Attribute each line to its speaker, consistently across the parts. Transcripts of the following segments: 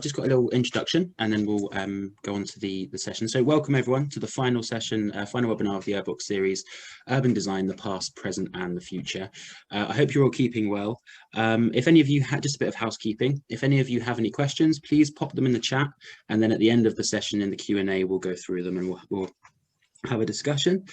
Speaker 1: just got a little introduction and then we'll go on to the session. So welcome everyone to the final session, final webinar of the UrbOx series, Urban Design, the Past, Present and the Future. I hope you're all keeping well. If any of you had just a bit of housekeeping, if any of you have any questions, please pop them in the chat, and then at the end of the session in the Q&A, we'll go through them and we'll have a discussion.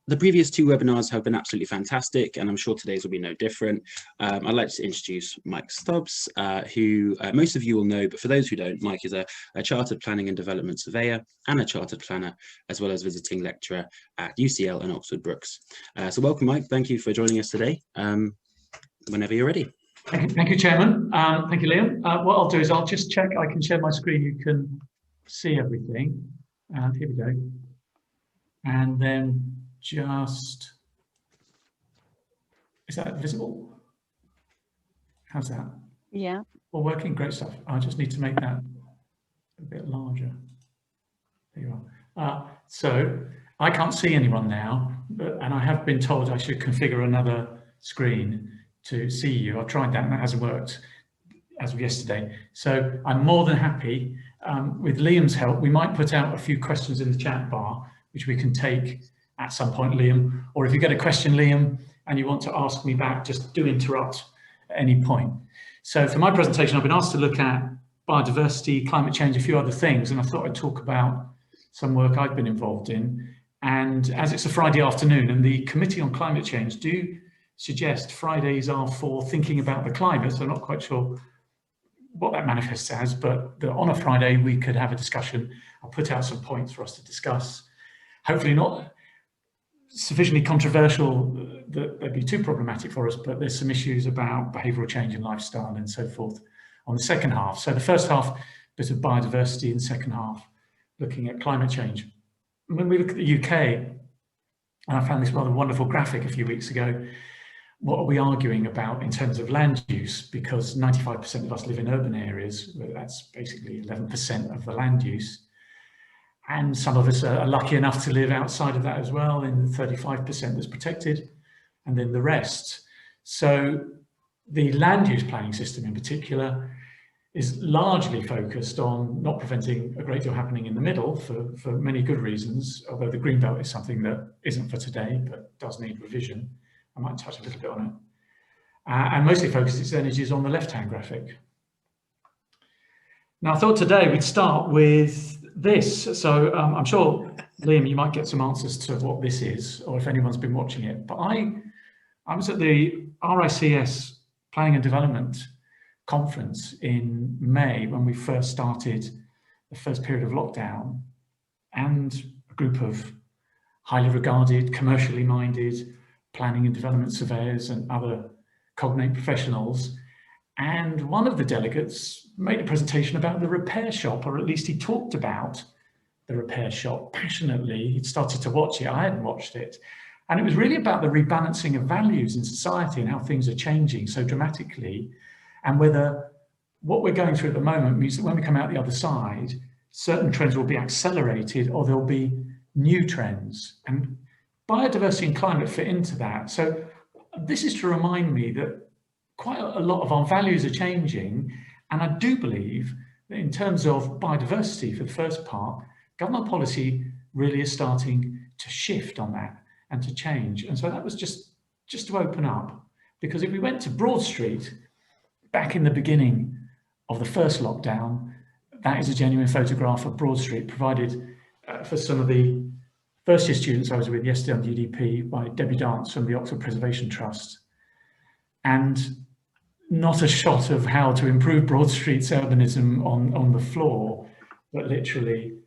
Speaker 1: The previous two webinars have been absolutely fantastic, and I'm sure today's will be no different. I'd like to introduce Mike Stubbs, who most of you will know, but for those who don't, Mike is a chartered planning and development surveyor and a chartered planner, as well as visiting lecturer at UCL and Oxford Brookes. So welcome, Mike. Thank you for joining us today. Whenever you're ready.
Speaker 2: Thank you, Chairman. Thank you, Liam. What I'll do is I'll just check I can share my screen. You can see everything. And here we go. And then just, is that visible? How's that?
Speaker 3: Yeah.
Speaker 2: All working, great stuff. I just need to make that a bit larger. There you are. So I can't see anyone now, and I have been told I should configure another screen to see you. I've tried that and that hasn't worked as of yesterday. So I'm more than happy. With Liam's help, we might put out a few questions in the chat bar, which we can take at some point, Liam, or if you get a question, Liam, and you want to ask me back, just do interrupt at any point. So for my presentation, I've been asked to look at biodiversity, climate change, a few other things, and I thought I'd talk about some work I've been involved in. And as it's a Friday afternoon, and the Committee on Climate Change do suggest Fridays are for thinking about the climate, so I'm not quite sure what that manifests as, but on a Friday we could have a discussion. I'll put out some points for us to discuss. Hopefully not sufficiently controversial that they'd be too problematic for us, but there's some issues about behavioural change and lifestyle and so forth on the second half. So the first half, bit of biodiversity, and the second half, looking at climate change. When we look at the UK, and I found this rather wonderful graphic a few weeks ago, what are we arguing about in terms of land use? Because 95% of us live in urban areas, that's basically 11% of the land use. And some of us are lucky enough to live outside of that as well, in the 35% that's protected, and then the rest. So the land use planning system in particular is largely focused on not preventing a great deal happening in the middle for many good reasons, although the green belt is something that isn't for today, but does need revision. I might touch a little bit on it. And mostly focuses its energies on the left-hand graphic. Now, I thought today we'd start with this. So I'm sure, Liam, you might get some answers to what this is, or if anyone's been watching it. But I was at the RICS Planning and Development Conference in May when we first started the first period of lockdown, and a group of highly regarded, commercially minded planning and development surveyors and other cognate professionals. And one of the delegates made a presentation about the repair shop, or at least he talked about the repair shop passionately. He'd started to watch it, I hadn't watched it. And it was really about the rebalancing of values in society and how things are changing so dramatically, and whether what we're going through at the moment means that when we come out the other side, certain trends will be accelerated or there'll be new trends. And biodiversity and climate fit into that. So this is to remind me that quite a lot of our values are changing, and I do believe that in terms of biodiversity, for the first part, government policy really is starting to shift on that and to change. And so that was just to open up, because if we went to Broad Street back in the beginning of the first lockdown, that is a genuine photograph of Broad Street provided for some of the first year students I was with yesterday on UDP by Debbie Dance from the Oxford Preservation Trust. And not a shot of how to improve Broad Street's urbanism on the floor, but literally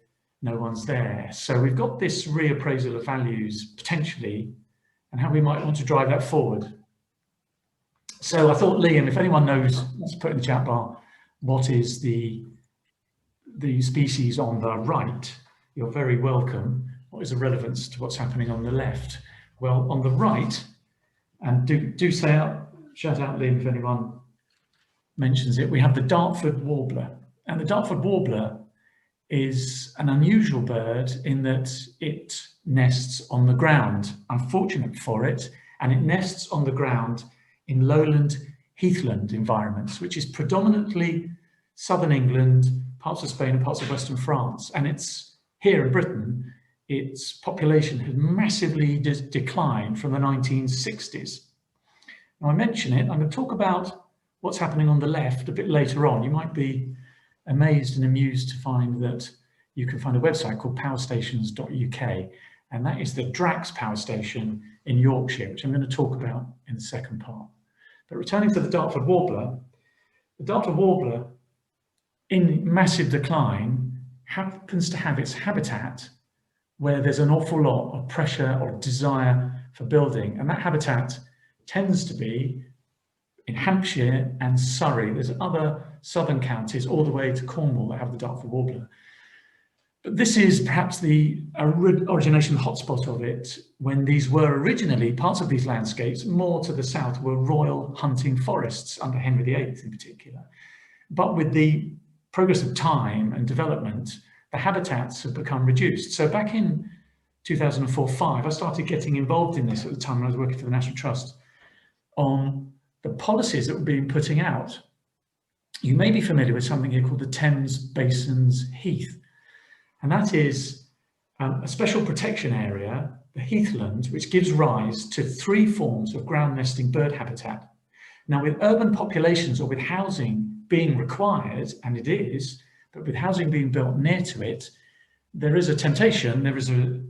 Speaker 2: no one's there. So we've got this reappraisal of values potentially, and how we might want to drive that forward. So I thought, Liam, if anyone knows, let's put in the chat bar, what is the species on the right, you're very welcome. What is the relevance to what's happening on the left? Well, on the right, and do say out, shout out, Liam, if anyone mentions it, we have the Dartford warbler. And the Dartford warbler is an unusual bird in that it nests on the ground. Unfortunate for it, and it nests on the ground in lowland heathland environments, which is predominantly southern England, parts of Spain and parts of Western France. And it's here in Britain, its population has massively declined from the 1960s. Now I mention it, I'm going to talk about what's happening on the left a bit later on. You might be amazed and amused to find that you can find a website called powerstations.uk, and that is the Drax power station in Yorkshire, which I'm going to talk about in the second part. But returning to the Dartford warbler, the Dartford warbler in massive decline happens to have its habitat where there's an awful lot of pressure or desire for building, and that habitat tends to be in Hampshire and Surrey. There's other southern counties all the way to Cornwall that have the Dartford warbler. But this is perhaps the origination hotspot of it, when these were originally, parts of these landscapes, more to the south, were royal hunting forests under Henry VIII in particular. But with the progress of time and development, the habitats have become reduced. So back in 2004-05, I started getting involved in this at the time when I was working for the National Trust on the policies that were being putting out. You may be familiar with something here called the Thames Basins Heath. And that is a special protection area, the heathland, which gives rise to 3 forms of ground nesting bird habitat. Now, with urban populations or with housing being required, and it is, but with housing being built near to it, there is a temptation, there is a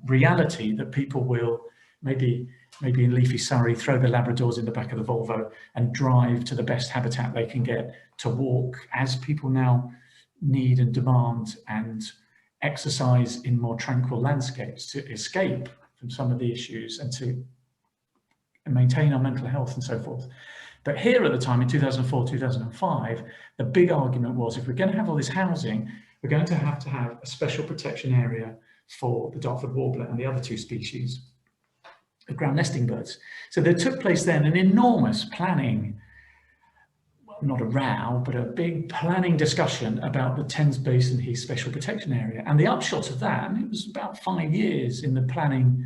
Speaker 2: reality that people will maybe in leafy Surrey throw the Labradors in the back of the Volvo and drive to the best habitat they can get to walk, as people now need and demand and exercise in more tranquil landscapes to escape from some of the issues and to maintain our mental health and so forth. But here at the time in 2004, 2005, the big argument was, if we're going to have all this housing, we're going to have a special protection area for the Dartford warbler and the other 2 species of ground nesting birds. So there took place then an enormous planning, not a row, but a big planning discussion about the Thames Basin Heath Special Protection Area. And the upshot of that, and it was about 5 years in the planning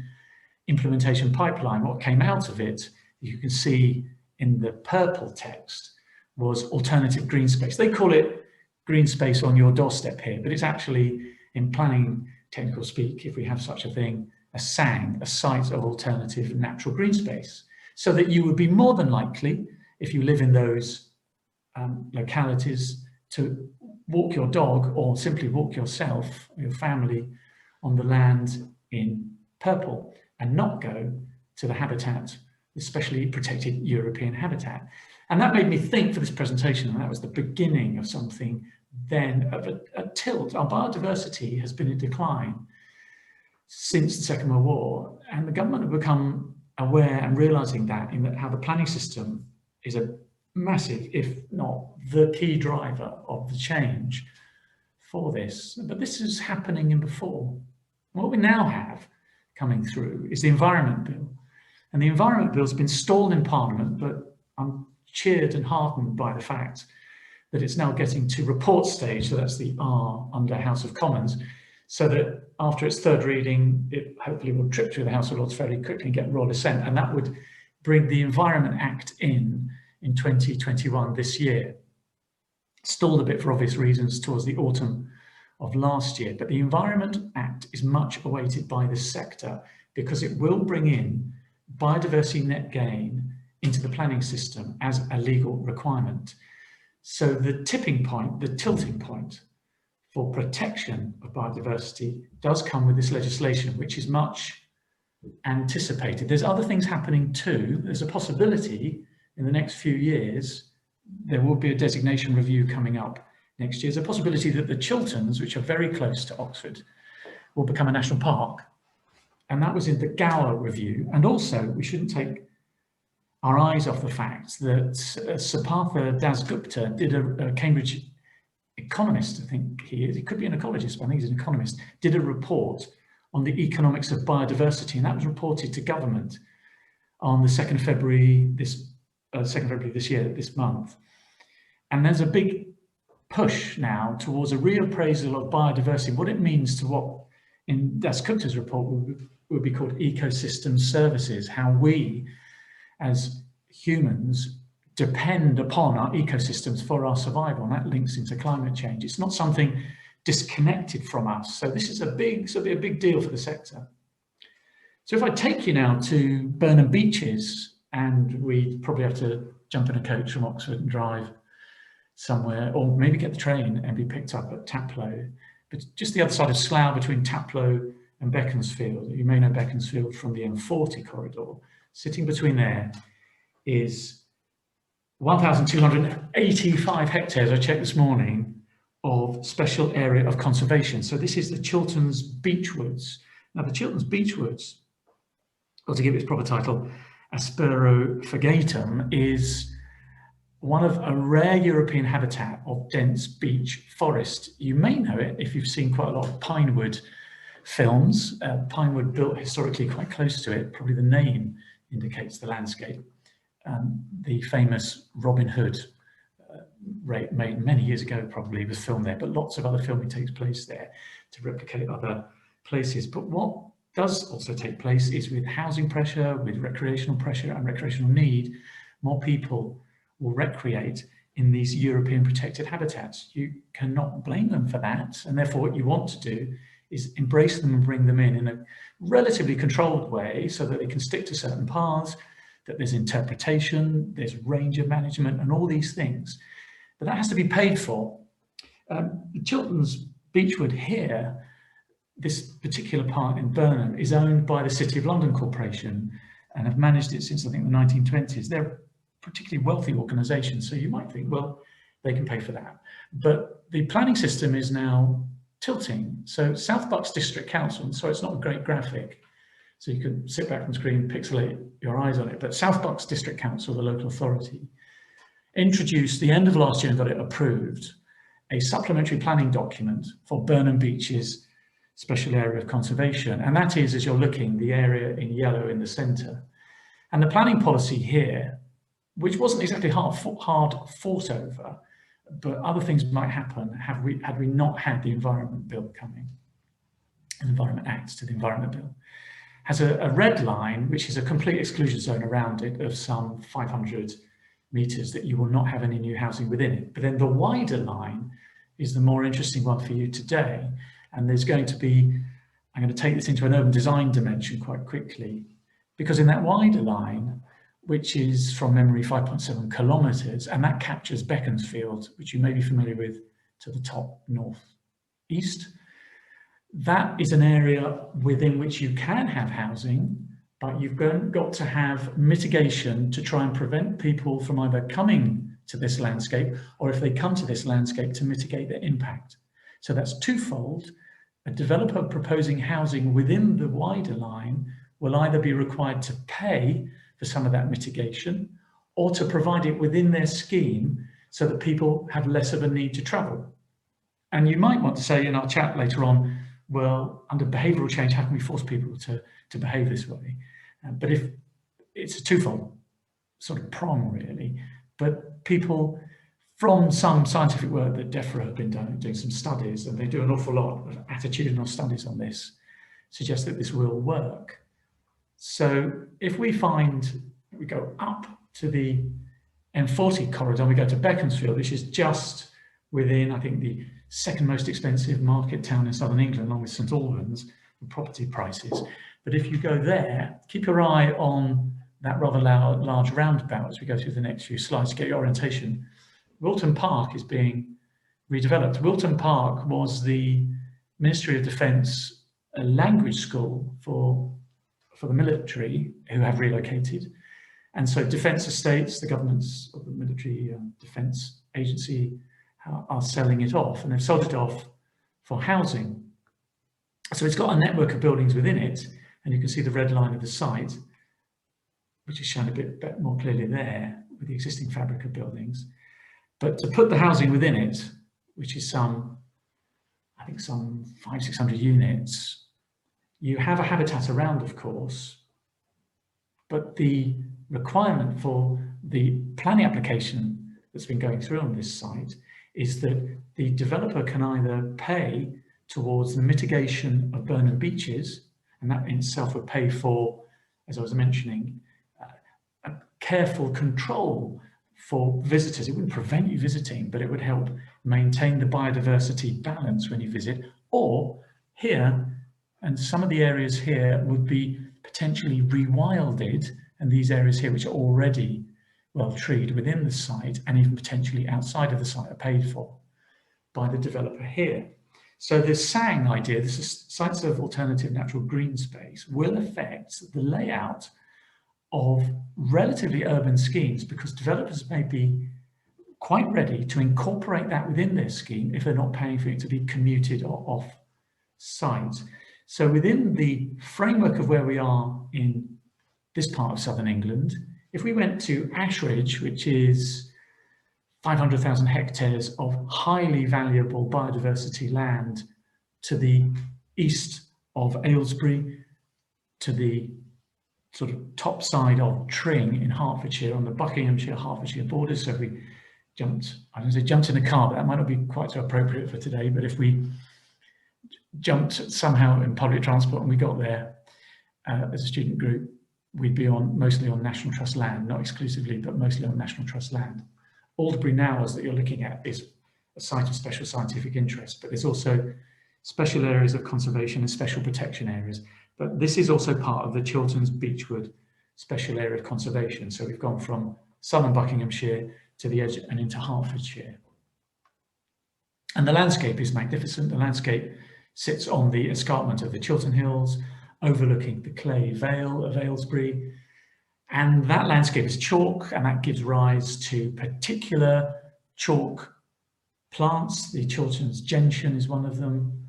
Speaker 2: implementation pipeline, what came out of it, you can see in the purple text, was alternative green space. They call it green space on your doorstep here, but it's actually, in planning technical speak, if we have such a thing, a SANG, a site of alternative natural green space, so that you would be more than likely, if you live in those localities, to walk your dog or simply walk yourself or your family on the land in purple and not go to the habitat, the specially protected European habitat. And that made me think for this presentation, and that was the beginning of something then of a tilt. Our biodiversity has been in decline since the Second World War, and the government have become aware and realizing that, in that how the planning system is a massive, if not the key driver of the change for this. But this is happening in before. What we now have coming through is the Environment Bill. And the Environment Bill has been stalled in Parliament, but I'm cheered and heartened by the fact that it's now getting to report stage, so that's the R under House of Commons, so that after its 3rd reading, it hopefully will trip through the House of Lords fairly quickly and get royal assent, and that would bring the Environment Act in 2021, this year. Stalled a bit for obvious reasons towards the autumn of last year, but the Environment Act is much awaited by this sector because it will bring in biodiversity net gain into the planning system as a legal requirement. So the tipping point, the tilting point for protection of biodiversity does come with this legislation, which is much anticipated. There's other things happening too. There's a possibility in the next few years, there will be a designation review coming up next year. There's a possibility that the Chilterns, which are very close to Oxford, will become a national park. And that was in the Gower review. And also, we shouldn't take our eyes off the fact that Sapatha Dasgupta did a Cambridge economist, I think he is, he could be an ecologist, but I think he's an economist, did a report on the economics of biodiversity, and that was reported to government on the 2nd of February this year, this month. And there's a big push now towards a reappraisal of biodiversity, what it means to what in Dasgupta's report would be called ecosystem services, how we as humans depend upon our ecosystems for our survival, and that links into climate change. It's not something disconnected from us. So this is a big deal for the sector. So if I take you now to Burnham Beeches, and we probably have to jump in a coach from Oxford and drive somewhere, or maybe get the train and be picked up at Taplow, but just the other side of Slough between Taplow and Beaconsfield. You may know Beaconsfield from the M40 corridor. Sitting between there is 1,285 hectares, I checked this morning, of special area of conservation. So this is the Chilterns Beechwoods. Now the Chilterns Beechwoods, or to give it its proper title, Asperophagetum, is one of a rare European habitat of dense beech forest. You may know it if you've seen quite a lot of pinewood films. Pinewood built historically quite close to it, probably the name indicates the landscape. The famous Robin Hood, made many years ago probably, was filmed there, but lots of other filming takes place there to replicate other places. But what does also take place is with housing pressure, with recreational pressure and recreational need, more people will recreate in these European protected habitats. You cannot blame them for that, and therefore what you want to do is embrace them and bring them in a relatively controlled way so that they can stick to certain paths, that there's interpretation, there's ranger management and all these things. But that has to be paid for. The Chilterns Beechwood here, this particular part in Burnham, is owned by the City of London Corporation and have managed it since I think the 1920s. They're a particularly wealthy organisation, so you might think, well, they can pay for that. But the planning system is now tilting. So South Bucks District Council, sorry, it's not a great graphic, so you can sit back from the screen, pixelate your eyes on it, but South Bucks District Council, the local authority, introduced the end of last year and got it approved, a supplementary planning document for Burnham Beeches special area of conservation. And that is, as you're looking, the area in yellow in the centre. And the planning policy here, which wasn't exactly hard fought over, but other things might happen had we not had the Environment Bill coming, an Environment Act to the Environment Bill, has a red line, which is a complete exclusion zone around it of some 500 metres that you will not have any new housing within it. But then the wider line is the more interesting one for you today. And there's going to be, I'm going to take this into an urban design dimension quite quickly, because in that wider line, which is from memory 5.7 kilometres, and that captures Beaconsfield, which you may be familiar with to the top northeast. That is an area within which you can have housing, but you've got to have mitigation to try and prevent people from either coming to this landscape, or if they come to this landscape, to mitigate their impact. So that's twofold. A developer proposing housing within the wider line will either be required to pay for some of that mitigation, or to provide it within their scheme so that people have less of a need to travel. And you might want to say in our chat later on, well, under behavioural change, how can we force people to behave this way? But if it's a twofold sort of prong, really. But people, from some scientific work that DEFRA have been doing some studies, and they do an awful lot of attitudinal studies on this, suggest that this will work. So if we go up to the M40 corridor, and we go to Beaconsfield, which is just within, I think, the second most expensive market town in southern England, along with St Albans, for property prices. But if you go there, keep your eye on that rather large roundabout as we go through the next few slides to get your orientation. Wilton Park is being redeveloped. Wilton Park was the Ministry of Defence language school for the military who have relocated. And so Defence Estates, the government's of the military defence agency, are selling it off, and they've sold it off for housing. So it's got a network of buildings within it, and you can see the red line of the site, which is shown a bit more clearly there with the existing fabric of buildings. But to put the housing within it, which is some 500-600 units, you have a habitat around, of course, but the requirement for the planning application that's been going through on this site is that the developer can either pay towards the mitigation of Burnham Beeches, and that in itself would pay for, as I was mentioning, a careful control for visitors. It wouldn't prevent you visiting, but it would help maintain the biodiversity balance when you visit. Or here, and some of the areas here would be potentially rewilded, and these areas here, which are already well treed within the site and even potentially outside of the site, are paid for by the developer here. So the SANG idea, this is Sites of Alternative Natural Green Space, will affect the layout of relatively urban schemes, because developers may be quite ready to incorporate that within their scheme if they're not paying for it to be commuted or off site. So within the framework of where we are in this part of southern England, if we went to Ashridge, which is 500,000 hectares of highly valuable biodiversity land to the east of Aylesbury, to the sort of top side of Tring in Hertfordshire on the Buckinghamshire-Hertfordshire border. So if we jumped, I was going to say jumped in a car, but that might not be quite so appropriate for today. But if we jumped somehow in public transport and we got there as a student group, we'd be mostly on National Trust land, not exclusively, but mostly on National Trust land. Alderbury Knowles that you're looking at is a site of special scientific interest, but there's also special areas of conservation and special protection areas. But this is also part of the Chilterns Beechwood Special Area of Conservation. So we've gone from southern Buckinghamshire to the edge and into Hertfordshire. And the landscape is magnificent. The landscape sits on the escarpment of the Chiltern Hills, overlooking the clay vale of Aylesbury. And that landscape is chalk, and that gives rise to particular chalk plants. The Chilterns gentian is one of them,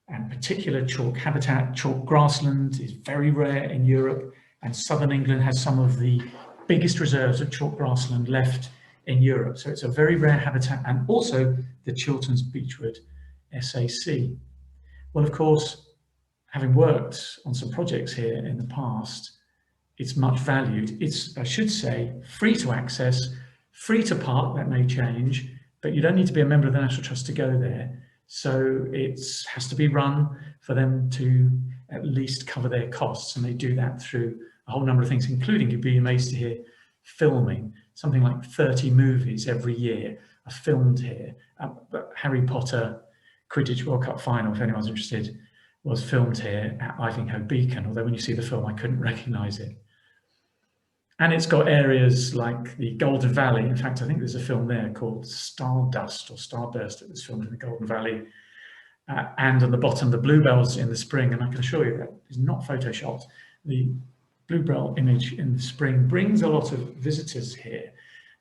Speaker 2: and particular chalk habitat. Chalk grassland is very rare in Europe, and southern England has some of the biggest reserves of chalk grassland left in Europe. So it's a very rare habitat, and also the Chilterns Beechwood SAC. Well, of course, having worked on some projects here in the past, it's much valued. It's, I should say, free to access, free to park. That may change, but you don't need to be a member of the National Trust to go there. So it has to be run for them to at least cover their costs, and they do that through a whole number of things, including, you'd be amazed to hear, filming. Something like 30 movies every year are filmed here. Harry Potter Quidditch World Cup final, if anyone's interested, was filmed here at Ivanhoe Beacon, although when you see the film I couldn't recognise it. And it's got areas like the Golden Valley. In fact, I think there's a film there called Stardust or Starburst that was filmed in the Golden Valley. And on the bottom, the bluebells in the spring. And I can assure you that is not photoshopped. The bluebell image in the spring brings a lot of visitors here.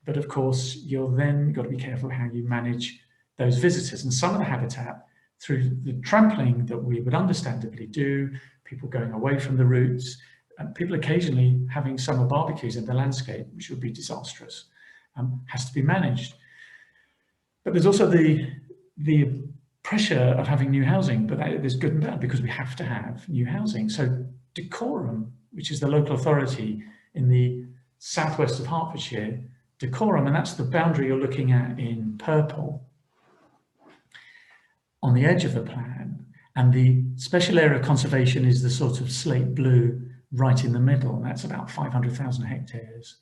Speaker 2: But of course, you're then got to be careful how you manage those visitors. And some of the habitat, through the trampling that we would understandably do, people going away from the routes, and people occasionally having summer barbecues in the landscape, which would be disastrous, has to be managed. But there's also the pressure of having new housing, but there's good and bad, because we have to have new housing. So Decorum, which is the local authority in the southwest of Hertfordshire, Decorum, and that's the boundary you're looking at in purple on the edge of the plan, and the special area of conservation is the sort of slate blue right in the middle, and that's about 500,000 hectares.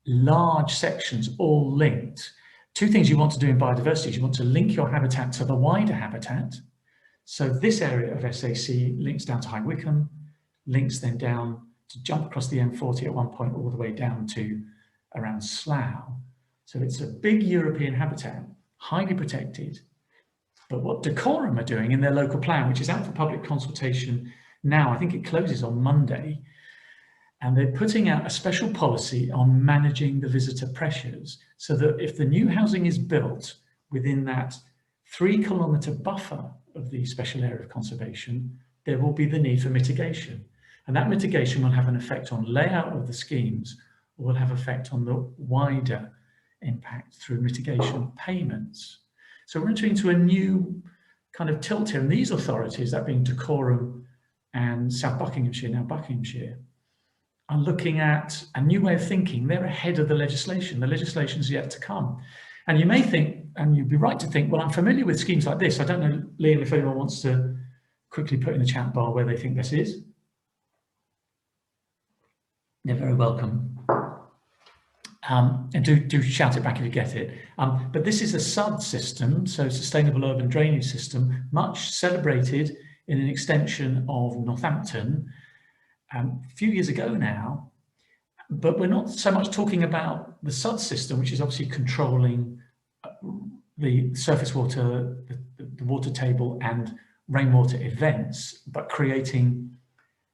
Speaker 2: Large sections, all linked. Two things you want to do in biodiversity is you want to link your habitat to the wider habitat. So this area of SAC links down to High Wycombe, links then down to jump across the M40 at one point all the way down to around Slough. So it's a big European habitat, highly protected. But what Decorum are doing in their local plan, which is out for public consultation now, I think it closes on Monday, and they're putting out a special policy on managing the visitor pressures, so that if the new housing is built within that 3-kilometre buffer of the special area of conservation, there will be the need for mitigation. And that mitigation will have an effect on layout of the schemes, or will have effect on the wider impact through mitigation payments. So we're entering into a new kind of tilt here, and these authorities, that being Decorum and South Buckinghamshire, now Buckinghamshire, are looking at a new way of thinking. They're ahead of the legislation. The legislation's yet to come. And you may think, and you'd be right to think, well, I'm familiar with schemes like this. I don't know, Liam, if anyone wants to quickly put in the chat bar where they think this is. You're very welcome. And do shout it back if you get it. But this is a SUD system, so Sustainable Urban Drainage System, much celebrated in an extension of Northampton a few years ago now. But we're not so much talking about the SUD system, which is obviously controlling the surface water, the water table and rainwater events, but creating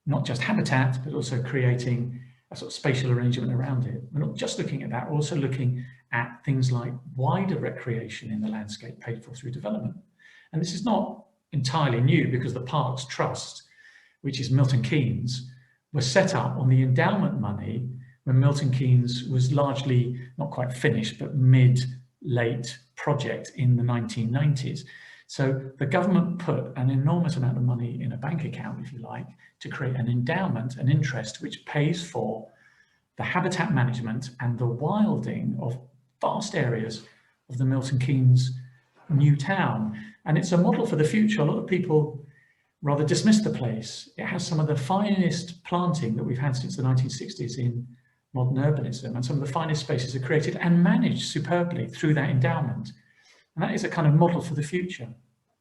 Speaker 2: not just habitat, but also creating a sort of spatial arrangement around it. We're not just looking at that, we're also looking at things like wider recreation in the landscape paid for through development. And this is not entirely new, because the Parks Trust, which is Milton Keynes, was set up on the endowment money when Milton Keynes was largely not quite finished, but mid-late project in the 1990s. So the government put an enormous amount of money in a bank account, if you like, to create an endowment, an interest, which pays for the habitat management and the wilding of vast areas of the Milton Keynes new town. And it's a model for the future. A lot of people rather dismiss the place. It has some of the finest planting that we've had since the 1960s in modern urbanism, and some of the finest spaces are created and managed superbly through that endowment. And that is a kind of model for the future.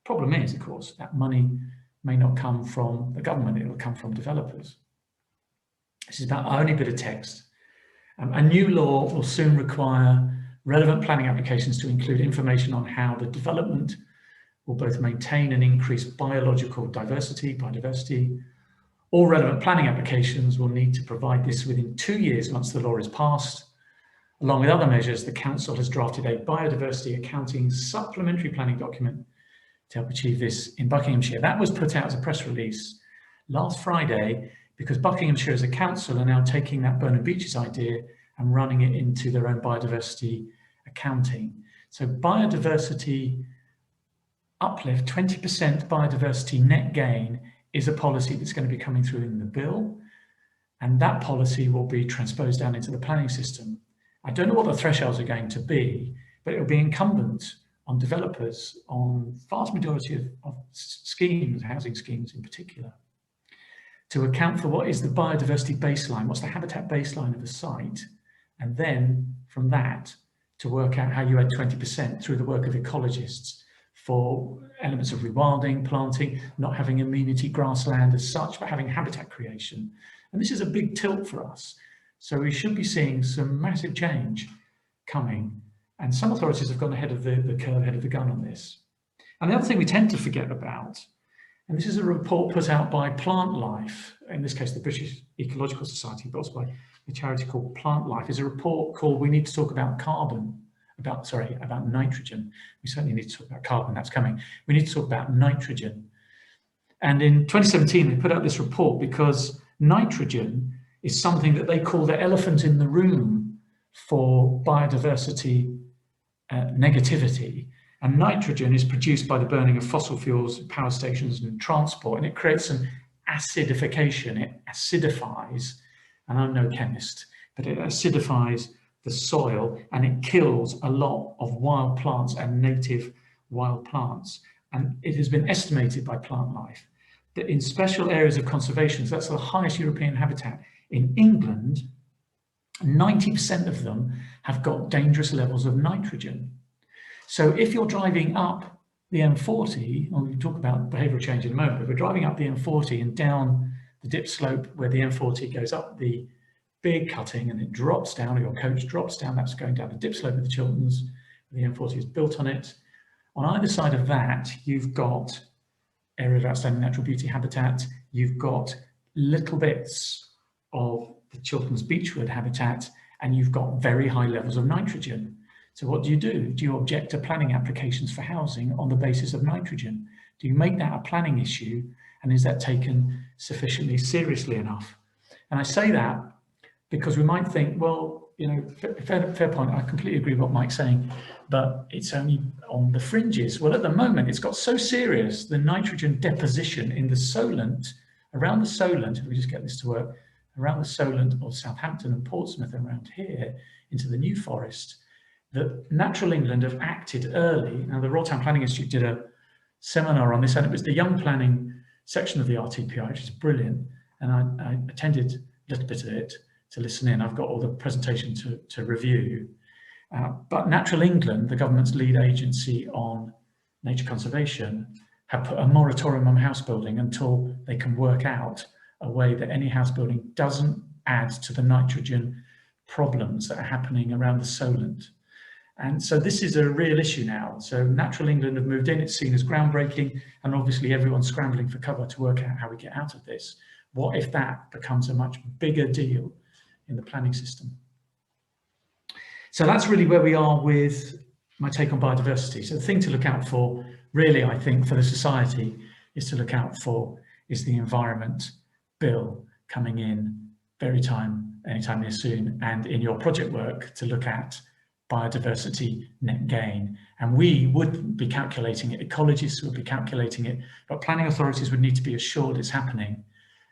Speaker 2: Problem is, of course, that money may not come from the government, it will come from developers. This is about our only bit of text. A new law will soon require relevant planning applications to include information on how the development will both maintain and increase biological biodiversity. All relevant planning applications will need to provide this within 2 years once the law is passed. Along with other measures, the Council has drafted a biodiversity accounting supplementary planning document to help achieve this in Buckinghamshire. That was put out as a press release last Friday, because Buckinghamshire as a council are now taking that Burnham Beeches idea and running it into their own biodiversity accounting. So biodiversity uplift, 20% biodiversity net gain, is a policy that's going to be coming through in the bill, and that policy will be transposed down into the planning system. I don't know what the thresholds are going to be, but it will be incumbent on developers, on vast majority of schemes, housing schemes in particular, to account for what is the biodiversity baseline, what's the habitat baseline of a site, and then from that to work out how you add 20% through the work of ecologists for elements of rewilding, planting, not having amenity grassland as such, but having habitat creation. And this is a big tilt for us. So we should be seeing some massive change coming. And some authorities have gone ahead of the curve, ahead of the gun on this. And the other thing we tend to forget about, and this is a report put out by Plant Life, in this case the British Ecological Society, but also by a charity called Plant Life, is a report called We Need to Talk About Carbon, about nitrogen. We certainly need to talk about carbon, that's coming. We need to talk about nitrogen. And in 2017, they put out this report because nitrogen is something that they call the elephant in the room for biodiversity negativity. And nitrogen is produced by the burning of fossil fuels, power stations and transport, and it creates an acidification. It acidifies, and I'm no chemist, but it acidifies the soil, and it kills a lot of wild plants and native wild plants. And it has been estimated by Plant Life that in special areas of conservation, so that's the highest European habitat in England, 90% of them have got dangerous levels of nitrogen. So if you're driving up the M40, and we'll talk about behavioural change in a moment, but we're driving up the M40 and down the dip slope where the M40 goes up the big cutting and it drops down, or your coach drops down, that's going down the dip slope of the Chilterns, the M40 is built on it. On either side of that, you've got area of outstanding natural beauty habitat, you've got little bits of the Chilterns beechwood habitat, and you've got very high levels of nitrogen. So what do? Do you object to planning applications for housing on the basis of nitrogen? Do you make that a planning issue, and is that taken sufficiently seriously enough? And I say that because we might think, well, you know, fair point, I completely agree with what Mike's saying, but it's only on the fringes. Well, at the moment, it's got so serious, the nitrogen deposition in the Solent, around the Solent, if we just get this to work, around the Solent of Southampton and Portsmouth around here into the New Forest, that Natural England have acted early. Now, the Royal Town Planning Institute did a seminar on this, and it was the young planning section of the RTPI, which is brilliant, and I attended a little bit of it. to listen in. I've got all the presentation to review. But Natural England, the government's lead agency on nature conservation, have put a moratorium on house building until they can work out a way that any house building doesn't add to the nitrogen problems that are happening around the Solent. And so this is a real issue now. So Natural England have moved in, it's seen as groundbreaking, and obviously everyone's scrambling for cover to work out how we get out of this. What if that becomes a much bigger deal in the planning system? So that's really where we are with my take on biodiversity. So the thing to look out for, really, I think, for the society is to look out for is the Environment Bill coming in anytime near soon, and in your project work to look at biodiversity net gain. And we would be calculating it, ecologists would be calculating it, but planning authorities would need to be assured it's happening.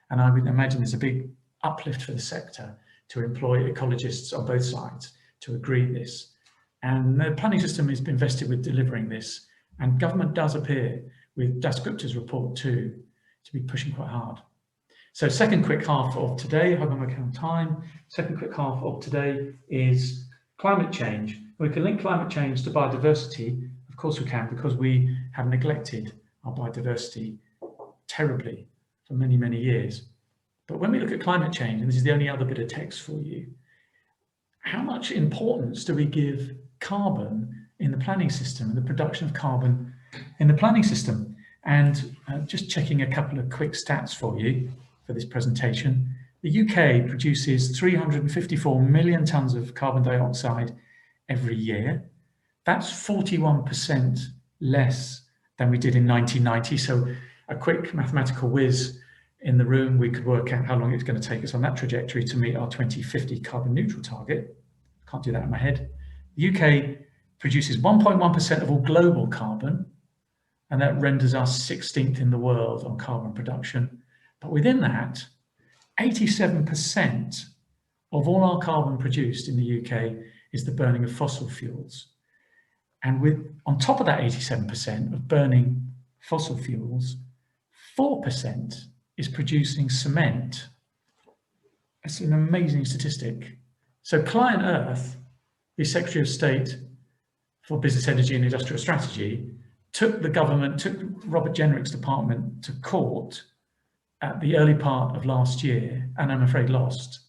Speaker 2: And I would imagine there's a big uplift for the sector to employ ecologists on both sides to agree this. And the planning system is invested with delivering this, and government does appear, with Das Gupta's report too, to be pushing quite hard. So second quick half of today, I hope I'm okay on time. Second quick half of today is climate change. We can link climate change to biodiversity. Of course we can, because we have neglected our biodiversity terribly for many, many years. But when we look at climate change, and this is the only other bit of text for you, how much importance do we give carbon in the planning system and the production of carbon in the planning system? And just checking a couple of quick stats for you for this presentation. The UK produces 354 million tonnes of carbon dioxide every year. That's 41% less than we did in 1990. So a quick mathematical whiz in the room, we could work out how long it's going to take us on that trajectory to meet our 2050 carbon neutral target. Can't do that in my head. The UK produces 1.1% of all global carbon, and that renders us 16th in the world on carbon production. But within that, 87% of all our carbon produced in the UK is the burning of fossil fuels. And on top of that 87% of burning fossil fuels, 4% is producing cement. That's an amazing statistic. So Client Earth, the Secretary of State for Business, Energy and Industrial Strategy, took Robert Jenrick's department to court at the early part of last year, and I'm afraid lost,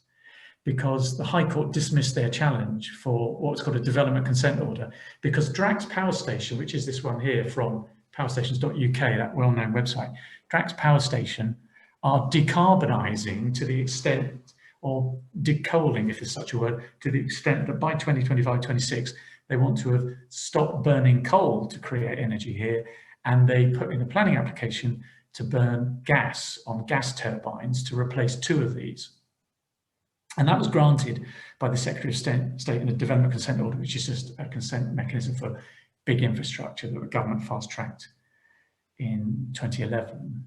Speaker 2: because the High Court dismissed their challenge for what's called a development consent order, because Drax Power Station, which is this one here from powerstations.uk, that well-known website, Drax Power Station are decarbonising to the extent, or decoaling, if there's such a word, to the extent that by 2025-26, they want to have stopped burning coal to create energy here, and they put in a planning application to burn gas on gas turbines to replace 2 of these. And that was granted by the Secretary of State in a development consent order, which is just a consent mechanism for big infrastructure that the government fast-tracked in 2011.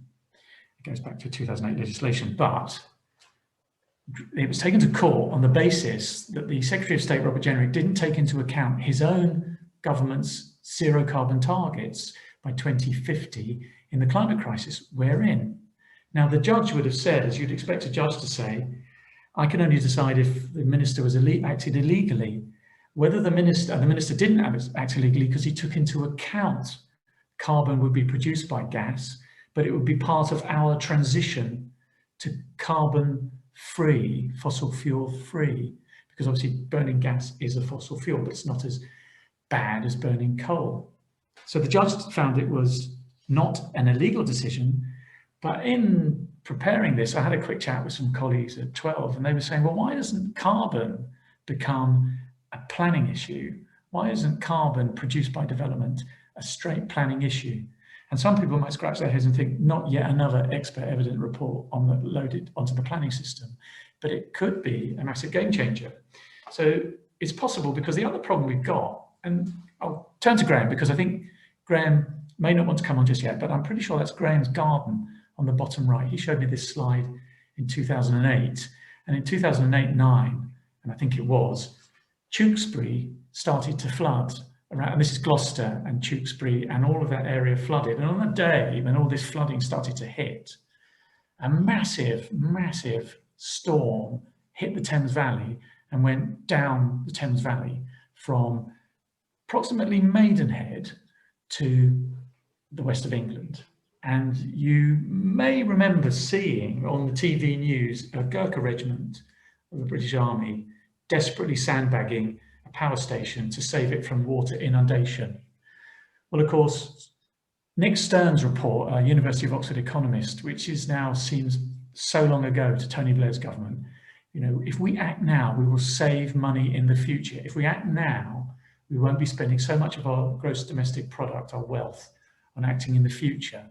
Speaker 2: It goes back to 2008 legislation, but it was taken to court on the basis that the Secretary of State, Robert Jenrick, didn't take into account his own government's zero carbon targets by 2050 in the climate crisis we're in. Now, the judge would have said, as you'd expect a judge to say, I can only decide if the minister was acted illegally. Whether the minister didn't act illegally because he took into account carbon would be produced by gas, but it would be part of our transition to carbon-free, fossil fuel-free, because obviously burning gas is a fossil fuel, but it's not as bad as burning coal. So the judge found it was not an illegal decision, but in preparing this, I had a quick chat with some colleagues at 12, and they were saying, well, why doesn't carbon become a planning issue? Why isn't carbon produced by development a straight planning issue? And some people might scratch their heads and think, not yet another expert evidence report loaded onto the planning system, but it could be a massive game changer. So it's possible, because the other problem we've got, and I'll turn to Graham, because I think Graham may not want to come on just yet, but I'm pretty sure that's Graham's garden on the bottom right. He showed me this slide in 2008, and in 2008-9, and I think it was, Tewkesbury started to flood around, and this is Gloucester and Tewkesbury, and all of that area flooded. And on the day when all this flooding started to hit, a massive, massive storm hit the Thames Valley and went down the Thames Valley from approximately Maidenhead to the west of England. And you may remember seeing on the TV news a Gurkha regiment of the British Army desperately sandbagging a power station to save it from water inundation. Well, of course, Nick Stern's report, a University of Oxford economist, which is now seems so long ago to Tony Blair's government, you know, if we act now, we will save money in the future. If we act now, we won't be spending so much of our gross domestic product, our wealth, on acting in the future.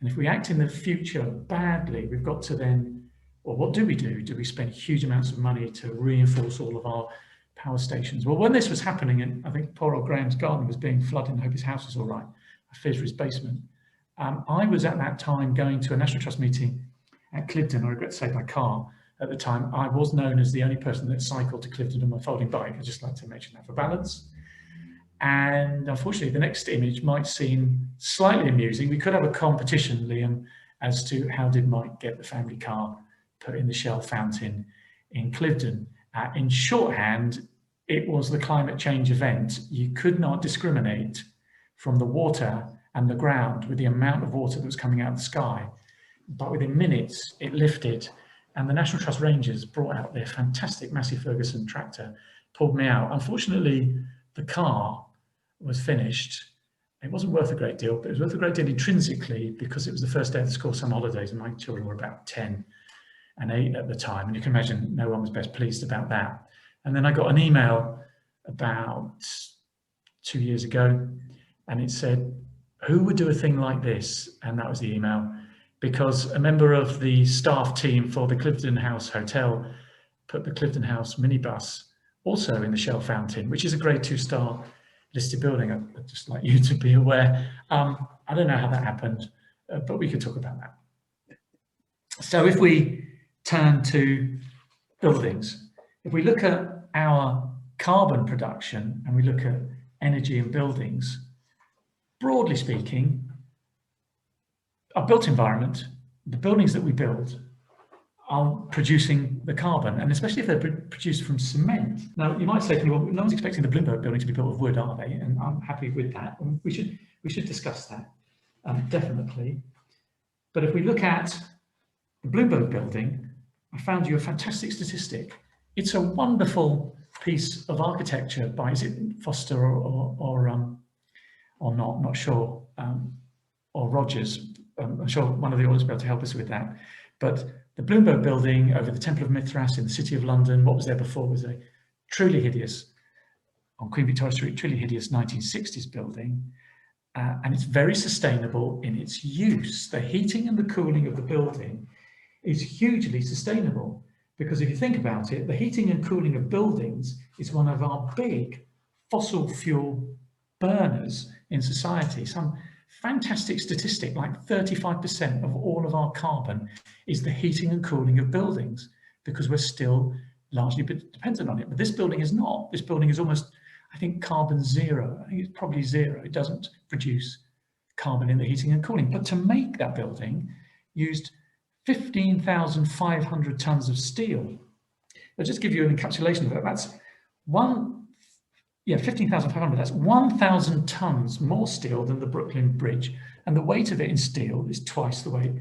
Speaker 2: And if we act in the future badly, we've got to then, well, what do we do? Do we spend huge amounts of money to reinforce all of our power stations? Well, when this was happening, and I think poor old Graham's garden was being flooded, I hope his house is all right, I fear for his basement. I was at that time going to a National Trust meeting at Cliveden. I regret to say by car. At the time, I was known as the only person that cycled to Cliveden on my folding bike. I'd just like to mention that for balance. And unfortunately, the next image might seem slightly amusing. We could have a competition, Liam, as to how did Mike get the family car put in the Shell fountain in Cliveden. In shorthand, it was the climate change event. You could not discriminate from the water and the ground with the amount of water that was coming out of the sky. But within minutes, it lifted, and the National Trust Rangers brought out their fantastic Massey Ferguson tractor, pulled me out. Unfortunately, the car was finished. It wasn't worth a great deal, but it was worth a great deal intrinsically because it was the first day of the school summer holidays and my children were about 10 and 8 at the time. And you can imagine no one was best pleased about that. And then I got an email about 2 years ago and it said, who would do a thing like this? And that was the email, because a member of the staff team for the Cliveden House Hotel put the Cliveden House minibus also in the Shell fountain, which is a grade 2-star listed building. I'd just like you to be aware. I don't know how that happened, but we could talk about that. So if we turn to buildings, if we look at our carbon production and we look at energy in buildings, broadly speaking, our built environment, the buildings that we build, are producing the carbon, and especially if they're produced from cement. Now, you might say to me, well, no one's expecting the Bloomberg building to be built of wood, are they? And I'm happy with that. And we should discuss that, definitely. But if we look at the Bloomberg building, I found you a fantastic statistic. It's a wonderful piece of architecture by, is it Foster or not? Not sure, or Rogers. I'm sure one of the audience will be able to help us with that. But the Bloomberg building over the Temple of Mithras in the City of London, what was there before was a truly hideous, on Queen Victoria Street, truly hideous 1960s building. And it's very sustainable in its use. The heating and the cooling of the building is hugely sustainable, because if you think about it, the heating and cooling of buildings is one of our big fossil fuel burners in society. Some fantastic statistic, like 35% of all of our carbon is the heating and cooling of buildings, because we're still largely dependent on it. But this building is not. This building is almost, I think, carbon zero. I think it's probably zero. It doesn't produce carbon in the heating and cooling. But to make that building used 15,500 tons of steel. I'll just give you an encapsulation of it. That's 15,500, that's 1,000 tons more steel than the Brooklyn Bridge. And the weight of it in steel is twice the weight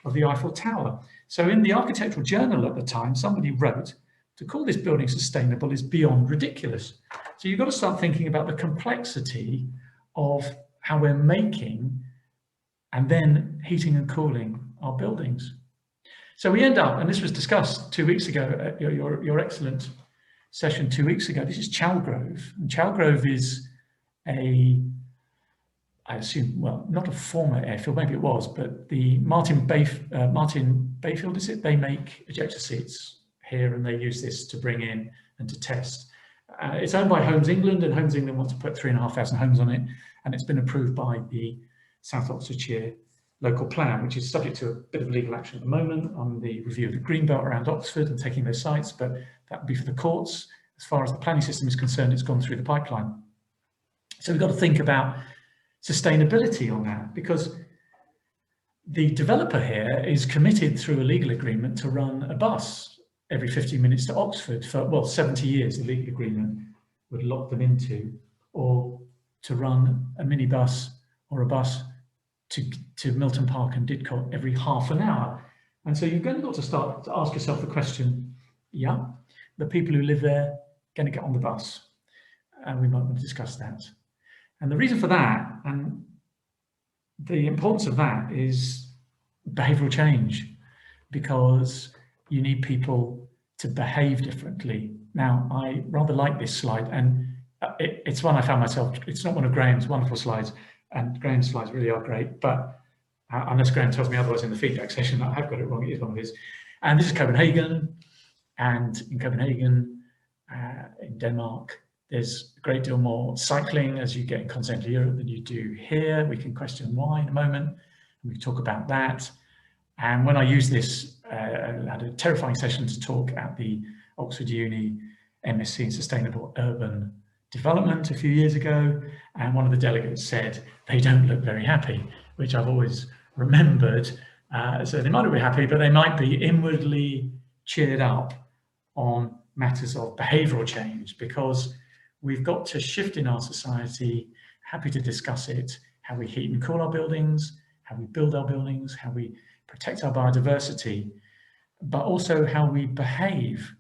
Speaker 2: of the Eiffel Tower. So in the Architectural Journal at the time, somebody wrote, to call this building sustainable is beyond ridiculous. So you've got to start thinking about the complexity of how we're making and then heating and cooling our buildings. So we end up, and this was discussed 2 weeks ago at your excellent session 2 weeks ago. This is Chalgrove, and Chalgrove is I assume, well, not a former airfield, maybe it was, but the Martin Bayfield, is it? They make ejector seats here, and they use this to bring in and to test. It's owned by Homes England, and Homes England wants to put 3,500 homes on it, and it's been approved by the South Oxfordshire local plan, which is subject to a bit of legal action at the moment on the review of the Greenbelt around Oxford and taking those sites, but that would be for the courts. As far as the planning system is concerned, it's gone through the pipeline. So we've got to think about sustainability on that, because the developer here is committed through a legal agreement to run a bus every 15 minutes to Oxford for, well, 70 years, the legal agreement would lock them into, or to run a minibus or a bus to Milton Park and Didcot every half an hour. And so you've got to start to ask yourself the question, yeah, the people who live there going to get on the bus? And we might want to discuss that. And the reason for that, and the importance of that, is behavioural change, because you need people to behave differently. Now, I rather like this slide, and it's one I found myself, it's not one of Graham's wonderful slides, and Graham's slides really are great, but unless Graham tells me otherwise in the feedback session that I have got it wrong, it is one of his. And this is Copenhagen, and in Copenhagen, in Denmark, there's a great deal more cycling as you get in continental Europe than you do here. We can question why in a moment, and we can talk about that. And when I used this, I had a terrifying session to talk at the Oxford Uni MSc in Sustainable Urban Development a few years ago, and one of the delegates said they don't look very happy, which I've always remembered. So they might not be happy, but they might be inwardly cheered up on matters of behavioural change, because we've got to shift in our society. Happy to discuss it, how we heat and cool our buildings, how we build our buildings, how we protect our biodiversity, but also how we behave.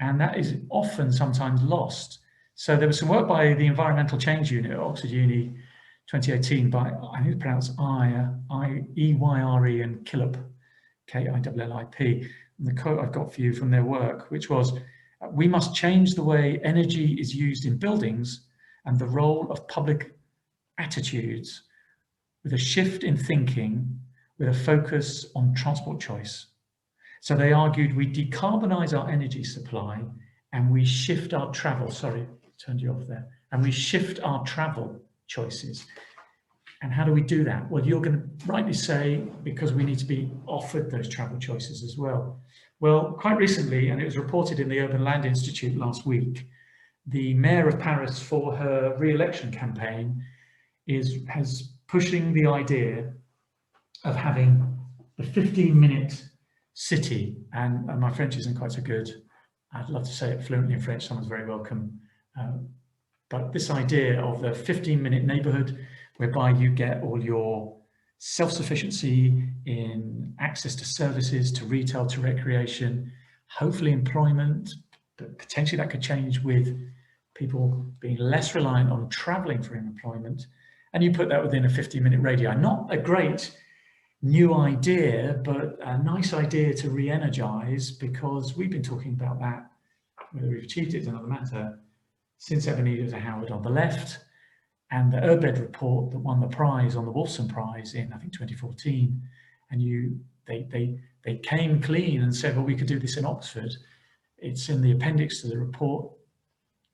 Speaker 2: And that is often sometimes lost. So there was some work by the Environmental Change Unit at Oxford Uni 2018 by, I think it's pronounced Eyre and Killip, K-I-L-L-I-P. And the quote I've got for you from their work, which was, "We must change the way energy is used in buildings and the role of public attitudes with a shift in thinking with a focus on transport choice." So they argued we decarbonize our energy supply and we shift our travel, sorry, turned you off there, and we shift our travel choices. And how do we do that? Well, you're going to rightly say, because we need to be offered those travel choices as well. Well, quite recently, and it was reported in the Urban Land Institute last week, the Mayor of Paris, for her re-election campaign, has pushing the idea of having the 15-minute city, and my French isn't quite so good. I'd love to say it fluently in French, someone's very welcome. But this idea of the 15-minute neighborhood, whereby you get all your self-sufficiency in access to services, to retail, to recreation, hopefully employment, but potentially that could change with people being less reliant on traveling for employment. And you put that within a 15-minute radii. Not a great new idea, but a nice idea to re-energize, because we've been talking about that, whether we've achieved it is another matter, since Ebenezer to Howard on the left, and the UrbEd report that won the prize on the Wolfson Prize in, I think, 2014. And they came clean and said, well, we could do this in Oxford. It's in the appendix to the report.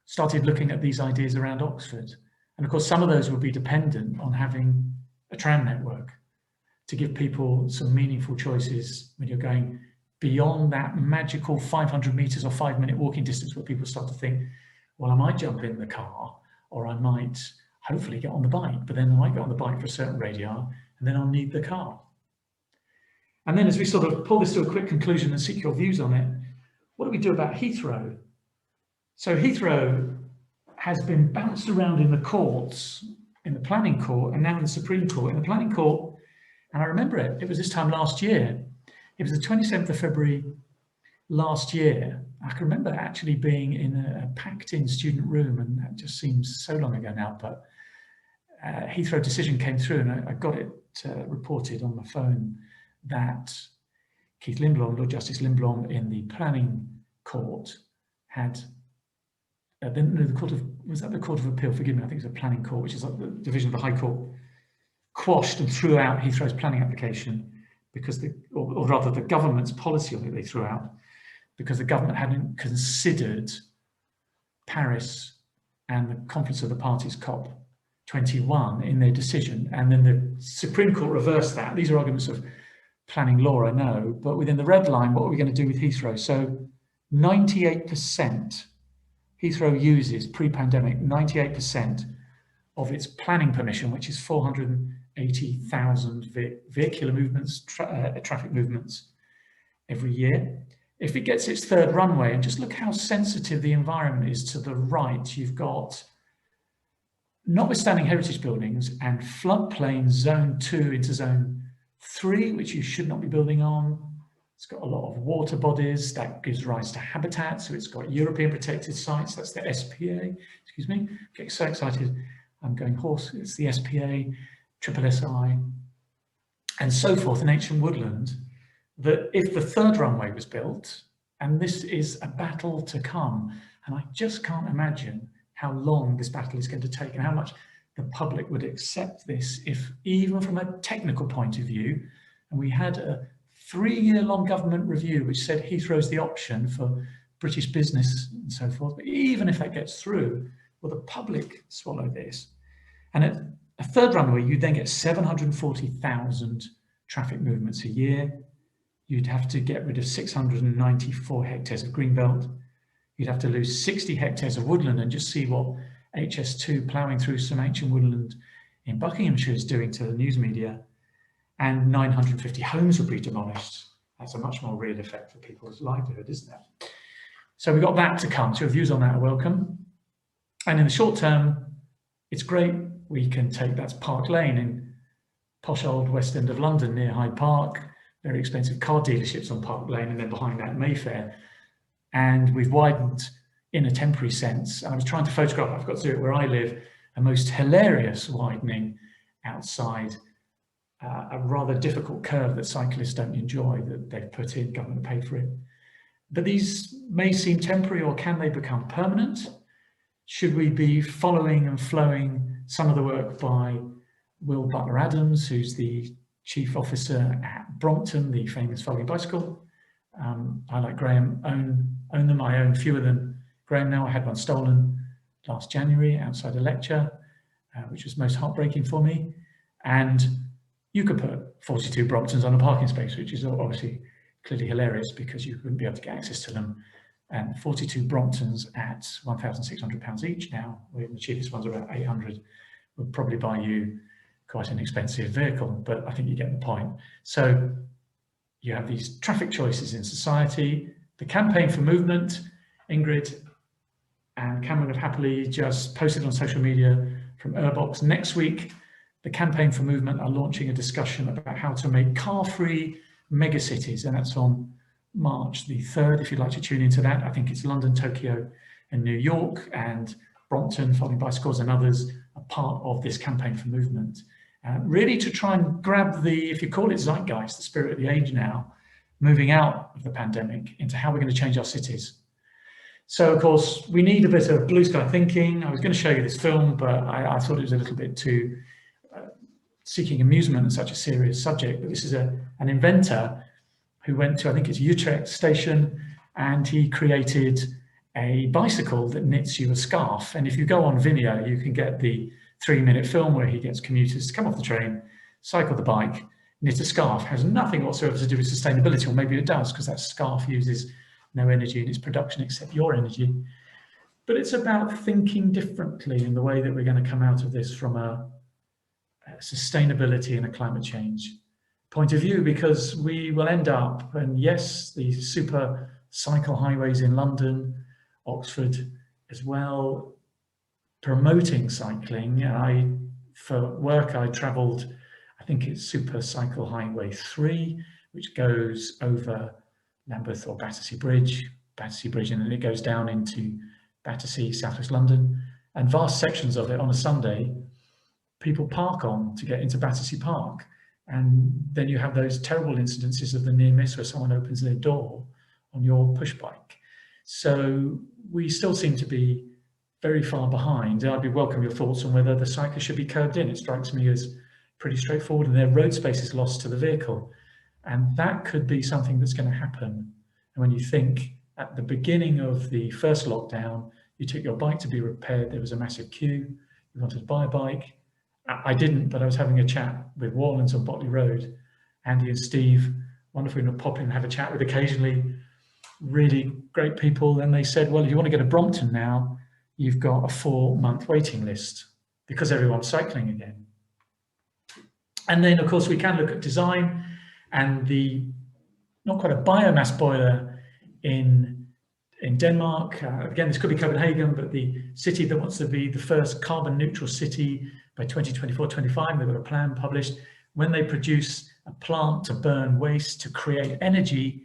Speaker 2: Started looking at these ideas around Oxford. And of course, some of those will be dependent on having a tram network to give people some meaningful choices when you're going beyond that magical 500 meters or 5-minute walking distance, where people start to think, well, I might jump in the car, or I might hopefully get on the bike, but then I might get on the bike for a certain radii, and then I'll need the car. And then as we sort of pull this to a quick conclusion and seek your views on it, what do we do about Heathrow? So Heathrow has been bounced around in the courts, in the planning court, and now in the Supreme Court. In the planning court, and I remember it was this time last year, it was the 27th of February last year. I can remember actually being in a packed-in student room, and that just seems so long ago now, but Heathrow decision came through, and I got it reported on my phone that Keith Lindblom, Lord Justice Lindblom, in the planning court had, the court of, was that the Court of Appeal? Forgive me, I think it's a planning court, which is like the division of the High Court, quashed and threw out Heathrow's planning application because or rather the government's policy on it they threw out, because the government hadn't considered Paris and the Conference of the Parties COP21 in their decision. And then the Supreme Court reversed that. These are arguments of planning law, I know, but within the red line, what are we going to do with Heathrow? So 98% Heathrow uses pre-pandemic, 98% of its planning permission, which is 480,000 vehicular movements, traffic movements every year. If it gets its third runway, and just look how sensitive the environment is to the right, you've got, notwithstanding heritage buildings, and floodplain zone 2 into zone 3, which you should not be building on. It's got a lot of water bodies that gives rise to habitat. So it's got European protected sites. That's the SPA. Excuse me, getting so excited. I'm going hoarse. It's the SPA, triple SI, and so forth in ancient woodland. That if the third runway was built, and this is a battle to come, and I just can't imagine how long this battle is going to take and how much the public would accept this if, even from a technical point of view, and we had a 3-year-long government review which said Heathrow's the option for British business and so forth, but even if that gets through, will the public swallow this? And at a third runway, you'd then get 740,000 traffic movements a year. You'd have to get rid of 694 hectares of greenbelt. You'd have to lose 60 hectares of woodland, and just see what HS2 ploughing through some ancient woodland in Buckinghamshire is doing to the news media. And 950 homes would be demolished. That's a much more real effect for people's livelihood, isn't it? So we've got that to come. So your views on that are welcome. And in the short term, it's great. We can take, that's Park Lane in posh old West End of London near Hyde Park, very expensive car dealerships on Park Lane, and then behind that Mayfair. And we've widened in a temporary sense. And I was trying to photograph, I've got to do it where I live, a most hilarious widening outside, a rather difficult curve that cyclists don't enjoy, that they've put in, government paid for it. But these may seem temporary, or can they become permanent? Should we be following and flowing some of the work by Will Butler Adams, who's the chief officer at Brompton, the famous folding bicycle? I, like Graham, own them. I own fewer than Graham now. I had one stolen last January outside a lecture, which was most heartbreaking for me. And you could put 42 Bromptons on a parking space, which is obviously clearly hilarious because you wouldn't be able to get access to them. And 42 Bromptons at £1,600 each now, the cheapest ones are about 800, would probably buy you quite an expensive vehicle, but I think you get the point. So you have these traffic choices in society. The campaign for movement, Ingrid and Cameron have happily just posted on social media from UrbOx. Next week, the campaign for movement are launching a discussion about how to make car-free megacities, and that's on March the 3rd, if you'd like to tune into that. I think it's London, Tokyo, and New York, and Brompton, Folding Bicycles, and others are part of this campaign for movement. Really to try and grab the, if you call it zeitgeist, the spirit of the age now, moving out of the pandemic into how we're going to change our cities. So, of course, we need a bit of blue sky thinking. I was going to show you this film, but I thought it was a little bit too seeking amusement in such a serious subject. But this is an inventor who went to, I think it's Utrecht station, and he created a bicycle that knits you a scarf. And if you go on Vimeo, you can get the 3-minute film where he gets commuters to come off the train, cycle the bike, knit a scarf. Has nothing whatsoever to do with sustainability, or maybe it does, because that scarf uses no energy in its production except your energy. But it's about thinking differently in the way that we're going to come out of this from a sustainability and a climate change point of view, because we will end up, and yes, the super cycle highways in London, Oxford as well, promoting cycling. For work, I travelled, I think it's Super Cycle Highway 3, which goes over Lambeth or Battersea Bridge, and then it goes down into Battersea, southwest London, and vast sections of it on a Sunday, people park on to get into Battersea Park. And then you have those terrible incidences of the near miss where someone opens their door on your push bike. So we still seem to be very far behind. I'd welcome your thoughts on whether the cyclist should be curbed in. It strikes me as pretty straightforward, and their road space is lost to the vehicle. And that could be something that's going to happen. And when you think at the beginning of the first lockdown, you took your bike to be repaired, there was a massive queue, you wanted to buy a bike. I didn't, but I was having a chat with Warlands on Botley Road. Andy and Steve, wonderful to pop in and have a chat with occasionally, really great people. And they said, well, if you want to get a Brompton now, you've got a 4-month waiting list because everyone's cycling again. And then, of course, we can look at design, and the, not quite a biomass boiler in Denmark. Again, this could be Copenhagen, but the city that wants to be the first carbon neutral city by 2024-25, they've got a plan published. When they produce a plant to burn waste to create energy,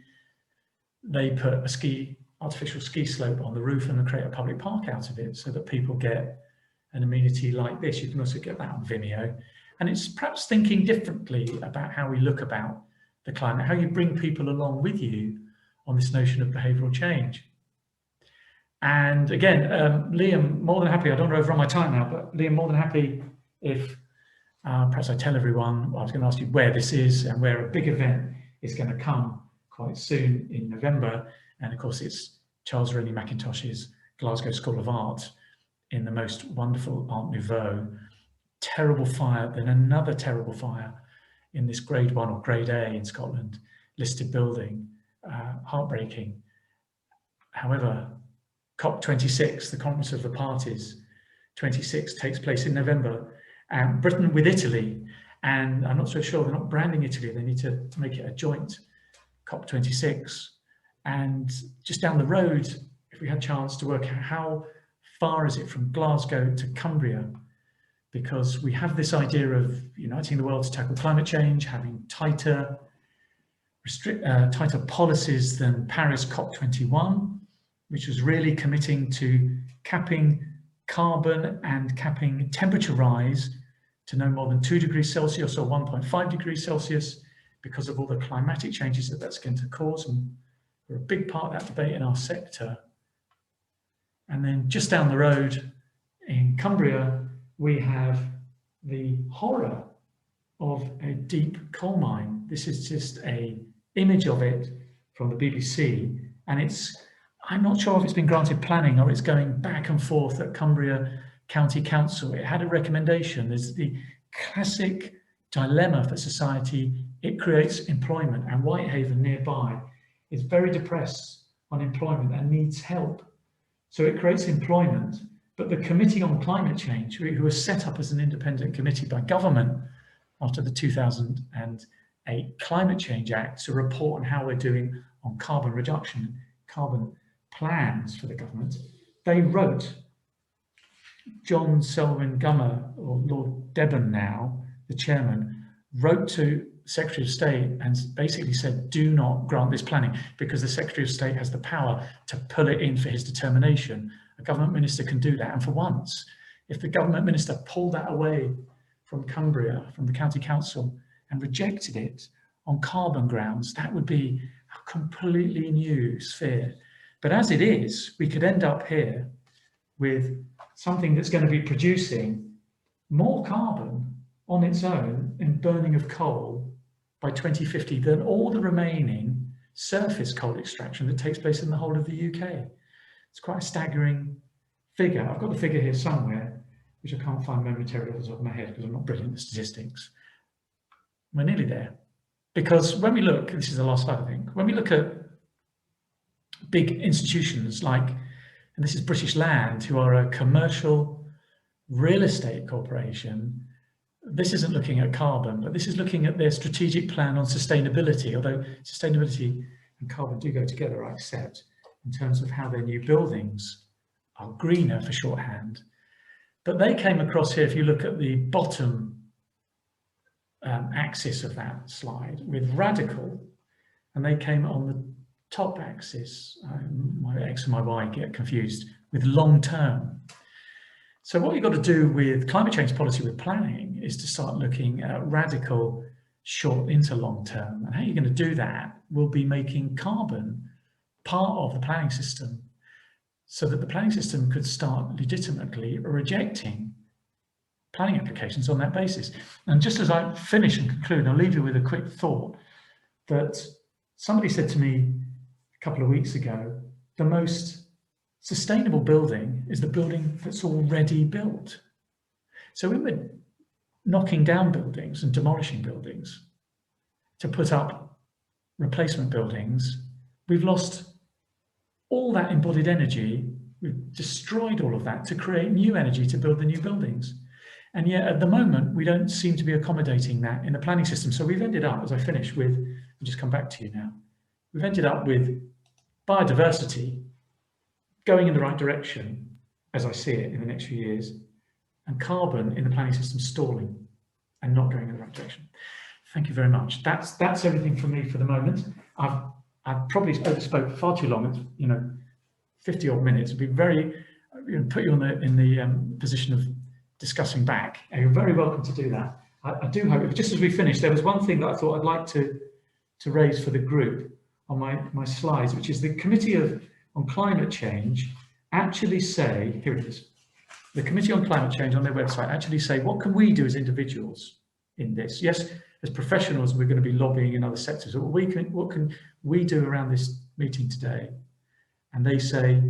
Speaker 2: they put a artificial ski slope on the roof and create a public park out of it so that people get an amenity like this. You can also get that on Vimeo. And it's perhaps thinking differently about how we look about the climate, how you bring people along with you on this notion of behavioural change. And again, Liam, more than happy, I don't want to overrun my time now, but Liam, more than happy if perhaps I tell everyone, I was going to ask you where this is and where a big event is going to come quite soon in November. And of course, it's Charles Rennie Mackintosh's Glasgow School of Art in the most wonderful Art Nouveau. Terrible fire, then another terrible fire in this grade 1 or grade A in Scotland, listed building, heartbreaking. However, COP26, the Conference of the Parties, 26 takes place in November, and Britain with Italy, and I'm not so sure, they're not branding Italy, they need to make it a joint COP26. And just down the road, if we had a chance to work out how far is it from Glasgow to Cumbria, because we have this idea of uniting the world to tackle climate change, having tighter policies than Paris COP21, which was really committing to capping carbon and capping temperature rise to no more than 2 degrees Celsius or 1.5 degrees Celsius because of all the climatic changes that that's going to cause. And we're a big part of that debate in our sector. And then just down the road in Cumbria, we have the horror of a deep coal mine. This is just an image of it from the BBC, and I'm not sure if it's been granted planning or it's going back and forth at Cumbria County Council. It had a recommendation. There's the classic dilemma for society. It creates employment, and Whitehaven nearby is very depressed on employment and needs help. So it creates employment, but the Committee on Climate Change, who was set up as an independent committee by government after the 2008 Climate Change Act to report on how we're doing on carbon reduction, carbon plans for the government, they wrote, John Selwyn Gummer, or Lord Debon now, the chairman, wrote to the Secretary of State and basically said, do not grant this planning, because the Secretary of State has the power to pull it in for his determination. A government minister can do that. And for once, if the government minister pulled that away from Cumbria, from the county council, and rejected it on carbon grounds, that would be a completely new sphere. But as it is, we could end up here with something that's going to be producing more carbon on its own in burning of coal by 2050 than all the remaining surface coal extraction that takes place in the whole of the UK. It's quite a staggering figure. I've got the figure here somewhere, which I can't find momentarily off the top of my head because I'm not brilliant at statistics. We're nearly there. Because when we look, this is the last slide I think, when we look at big institutions like, and this is British Land, who are a commercial real estate corporation, this isn't looking at carbon, but this is looking at their strategic plan on sustainability, although sustainability and carbon do go together, I accept, in terms of how their new buildings are greener for shorthand. But they came across here, if you look at the bottom axis of that slide, with radical, and they came on the top axis, my X and my Y get confused, with long term. So what you've got to do with climate change policy with planning is to start looking at radical short into long term. And how you're going to do that will be making carbon part of the planning system so that the planning system could start legitimately rejecting planning applications on that basis. And just as I finish and conclude, I'll leave you with a quick thought that somebody said to me a couple of weeks ago, the most sustainable building is the building that's already built. So when we're knocking down buildings and demolishing buildings to put up replacement buildings, we've lost all that embodied energy, we've destroyed all of that to create new energy to build the new buildings. And yet at the moment, we don't seem to be accommodating that in the planning system. So we've ended up, as I finish with, I'll just come back to you now, we've ended up with biodiversity going in the right direction, as I see it in the next few years, and carbon in the planning system stalling and not going in the right direction. Thank you very much. That's everything from me for the moment. I've probably overspoke far too long. It's 50 odd minutes. It'd be very put you in the position of discussing back. And you're very welcome to do that. I do hope, just as we finish, there was one thing that I thought I'd like to raise for the group on my slides, which is the Committee on Climate Change actually say, here it is, the Committee on Climate Change on their website actually say, what can we do as individuals in this? Yes, as professionals, we're going to be lobbying in other sectors, but what can we do around this meeting today? And they say,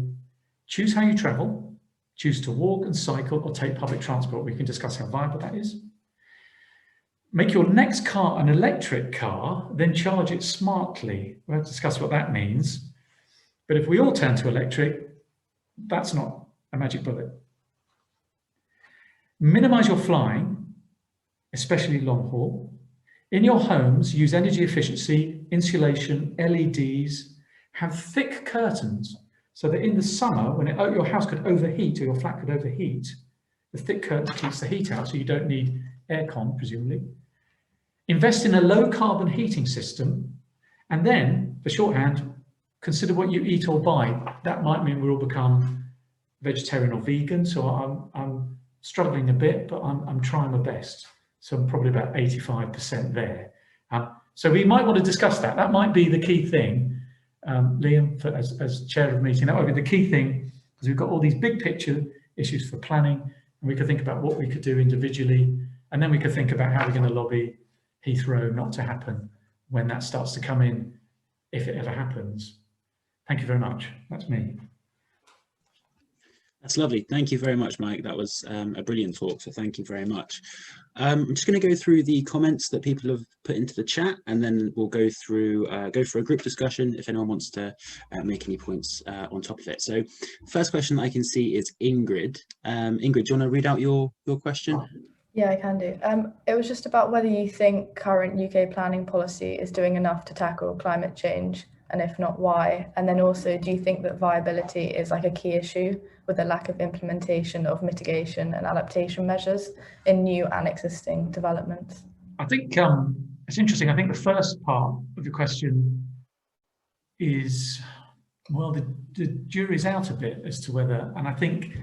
Speaker 2: choose how you travel, choose to walk and cycle or take public transport. We can discuss how viable that is. Make your next car an electric car, then charge it smartly. We'll have to discuss what that means. But if we all turn to electric, that's not a magic bullet. Minimize your flying, especially long haul. In your homes, use energy efficiency, insulation, LEDs, have thick curtains so that in the summer, when your house could overheat or your flat could overheat, the thick curtain keeps the heat out, so you don't need aircon, presumably. Invest in a low carbon heating system, and then, for shorthand, consider what you eat or buy. That might mean we'll all become vegetarian or vegan, so I'm struggling a bit, but I'm trying my best. So I'm probably about 85% there. So we might want to discuss that. That might be the key thing, Liam, as chair of the meeting. That might be the key thing, because we've got all these big picture issues for planning, and we could think about what we could do individually, and then we could think about how we're going to lobby Heathrow not to happen when that starts to come in, if it ever happens. Thank you very much. That's me.
Speaker 1: That's lovely. Thank you very much, Mike. That was a brilliant talk, so thank you very much. I'm just going to go through the comments that people have put into the chat, and then we'll go through for a group discussion if anyone wants to make any points on top of it. So first question that I can see is Ingrid. Ingrid, do you want to read out your question?
Speaker 3: Yeah, I can do. It was just about whether you think current UK planning policy is doing enough to tackle climate change, and if not, why? And then also, do you think that viability is like a key issue with the lack of implementation of mitigation and adaptation measures in new and existing developments?
Speaker 2: I think it's interesting. I think the first part of the question is, well, the jury's out a bit as to whether, and I think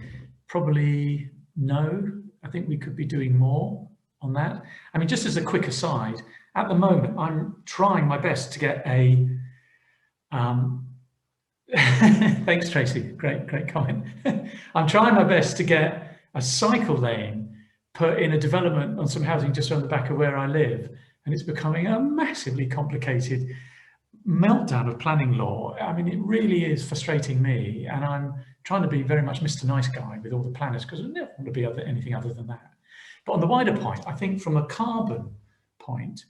Speaker 2: probably no. I think we could be doing more on that. I mean, just as a quick aside, at the moment, I'm trying my best to get a, thanks, Tracy, great comment. I'm trying my best to get a cycle lane put in a development on some housing just around the back of where I live. And it's becoming a massively complicated meltdown of planning law. I mean, it really is frustrating me, and I'm trying to be very much Mr. Nice Guy with all the planners, because I never want to be anything other than that. But on the wider point, I think from a carbon point,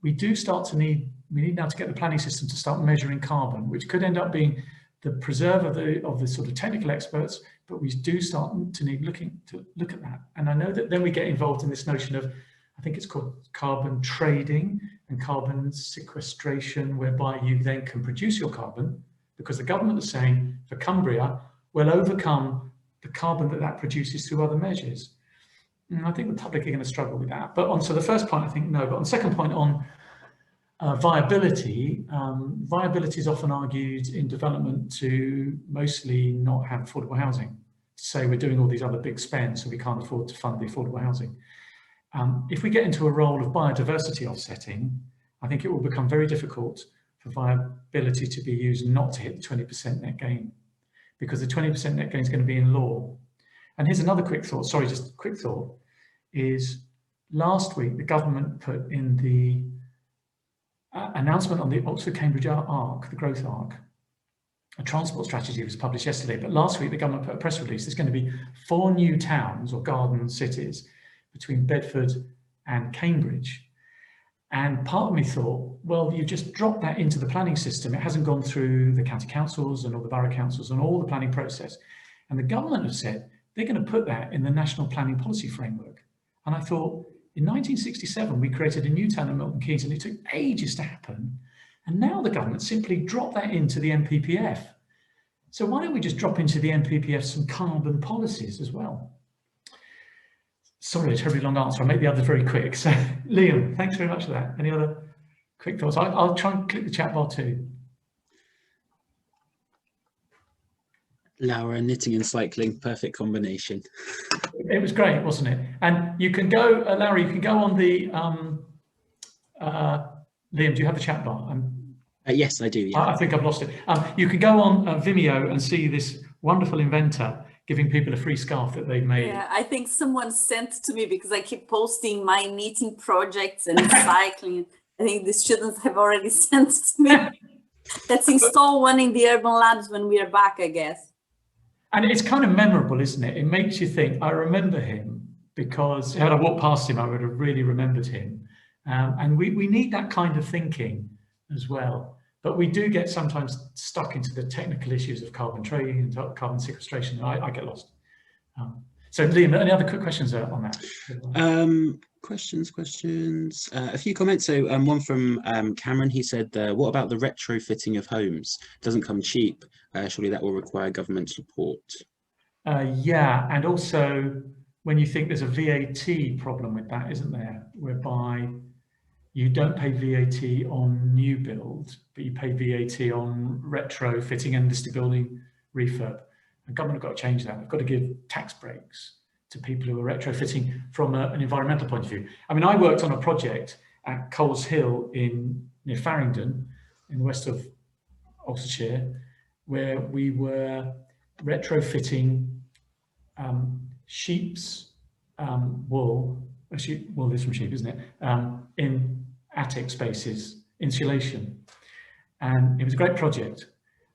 Speaker 2: we need now to get the planning system to start measuring carbon, which could end up being the preserve of the sort of technical experts, but we do start to need to look at that. And I know that then we get involved in this notion of, I think it's called carbon trading and carbon sequestration, whereby you then can produce your carbon, because the government is saying for Cumbria, we'll overcome the carbon that produces through other measures. And I think the public are going to struggle with that. But so the first point, I think no. But on the second point on viability, viability is often argued in development to mostly not have affordable housing. To say we're doing all these other big spends, so we can't afford to fund the affordable housing. If we get into a role of biodiversity offsetting, I think it will become very difficult for viability to be used not to hit the 20% net gain, because the 20% net gain is going to be in law. And here's another quick thought, sorry, just a quick thought, is last week the government put in the announcement on the Oxford-Cambridge ARC, the growth ARC. A transport strategy was published yesterday, but last week the government put a press release. There's going to be 4 new towns or garden cities between Bedford and Cambridge. And part of me thought, well, you just drop that into the planning system. It hasn't gone through the county councils and all the borough councils and all the planning process. And the government have said they're going to put that in the National Planning Policy Framework. And I thought, in 1967, we created a new town in Milton Keynes, and it took ages to happen. And now the government simply drop that into the NPPF. So why don't we just drop into the NPPF some carbon policies as well? Sorry, a terribly long answer. I'll make the others very quick. So Liam, thanks very much for that. Any other quick thoughts? I'll try and click the chat bar too.
Speaker 1: Laura, knitting and cycling, perfect combination.
Speaker 2: It was great, wasn't it? And you can go, Larry, you can go on the, Liam, do you have the chat bar?
Speaker 1: Yes, I do, yeah.
Speaker 2: I think I've lost it. You can go on Vimeo and see this wonderful inventor giving people a free scarf that they've made.
Speaker 4: Yeah, I think someone sent to me because I keep posting my knitting projects and cycling. I think the students have already sent to me. Let's install one in the urban labs when we are back, I guess.
Speaker 2: And it's kind of memorable, isn't it? It makes you think, I remember him, because had I walked past him, I would have really remembered him. And we need that kind of thinking as well. But we do get sometimes stuck into the technical issues of carbon trading and carbon sequestration. I get lost. So Liam, any other quick questions on that?
Speaker 1: Questions. A few comments. So one from Cameron. He said, what about the retrofitting of homes? Doesn't come cheap. Surely that will require government support.
Speaker 2: Yeah, and also when you think there's a VAT problem with that, isn't there? Whereby you don't pay VAT on new build, but you pay VAT on retrofitting and listed building refurb. The government have got to change that. We've got to give tax breaks to people who are retrofitting from an environmental point of view. I mean, I worked on a project at Coles Hill near Farringdon in the west of Oxfordshire, where we were retrofitting sheep's wool. Wool is from sheep, isn't it? In attic spaces, insulation. And it was a great project.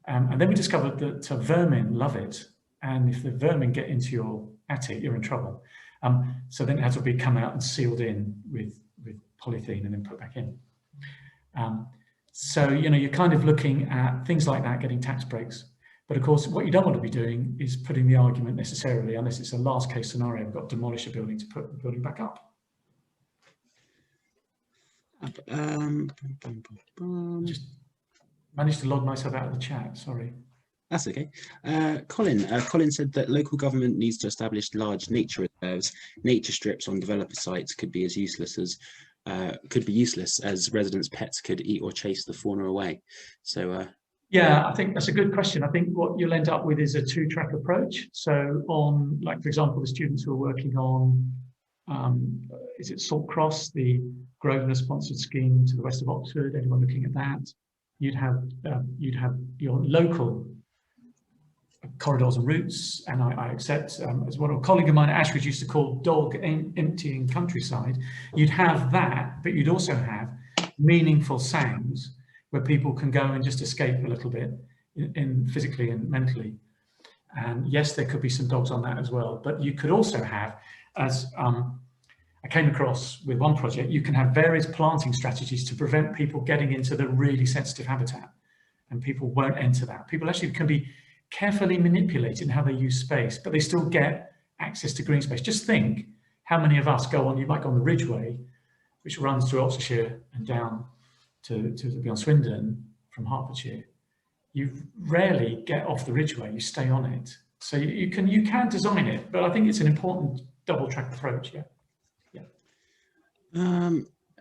Speaker 2: And then we discovered that vermin love it. And if the vermin get into your attic, you're in trouble. So then it had to be come out and sealed in with polythene and then put back in. So, you know, you're kind of looking at things like that, getting tax breaks. But of course, what you don't want to be doing is putting the argument necessarily, unless it's a last case scenario, we've got to demolish a building to put the building back up. Just managed to log myself out of the chat, sorry.
Speaker 1: That's okay. Colin said that local government needs to establish large nature reserves. Nature strips on developer sites could be useless as residents' pets could eat or chase the fauna away. So
Speaker 2: yeah, I think that's a good question. I think what you'll end up with is a two-track approach. So on, like, for example, the students who are working on, is it Salt Cross, the Grosvenor-sponsored scheme to the west of Oxford, anyone looking at that? You'd have your local corridors and routes, and I accept, as what a colleague of mine at Ashridge used to call dog emptying countryside, you'd have that, but you'd also have meaningful sounds where people can go and just escape a little bit in physically and mentally. And yes, there could be some dogs on that as well, but you could also have, as I came across with one project, you can have various planting strategies to prevent people getting into the really sensitive habitat, and people won't enter that. People actually can be carefully manipulated in how they use space, but they still get access to green space. Just think how many of us go on, you might go on the Ridgeway, which runs through Oxfordshire and down to beyond Swindon from Hertfordshire. You rarely get off the Ridgeway, you stay on it. So you can design it, but I think it's an important double track approach, yeah.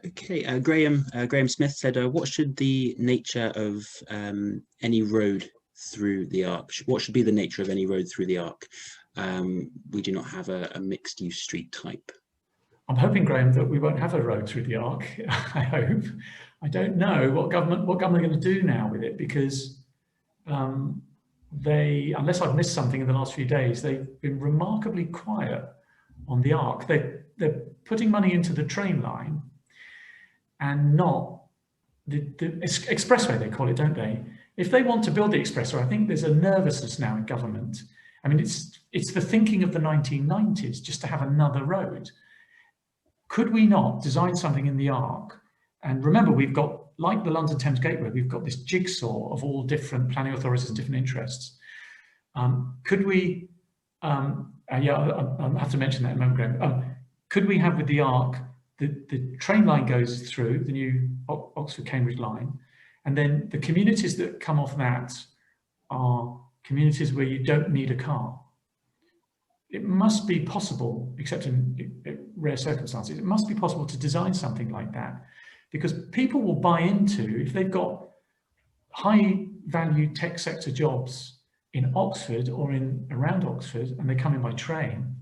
Speaker 1: Okay, Graham Smith said, what should the nature of any road through the Arc? What should be the nature of any road through the Arc? We do not have a mixed use street type.
Speaker 2: I'm hoping, Graham, that we won't have a road through the Arc. I hope. I don't know what government are going to do now with it, because unless I've missed something in the last few days, they've been remarkably quiet on the Arc. They're putting money into the train line and not the expressway, they call it, don't they? If they want to build the expressway, I think there's a nervousness now in government. I mean, it's the thinking of the 1990s, just to have another road. Could we not design something in the Arc? And remember, we've got, like the London Thames Gateway, we've got this jigsaw of all different planning authorities and different interests. Could we, yeah, I'll have to mention that in a moment, Graham. Could we have with the Arc, the train line goes through, the new Oxford-Cambridge line, And then the communities that come off that are communities where you don't need a car. It must be possible, except in rare circumstances, it must be possible to design something like that, because people will buy into, if they've got high value tech sector jobs in Oxford or around Oxford, and they come in by train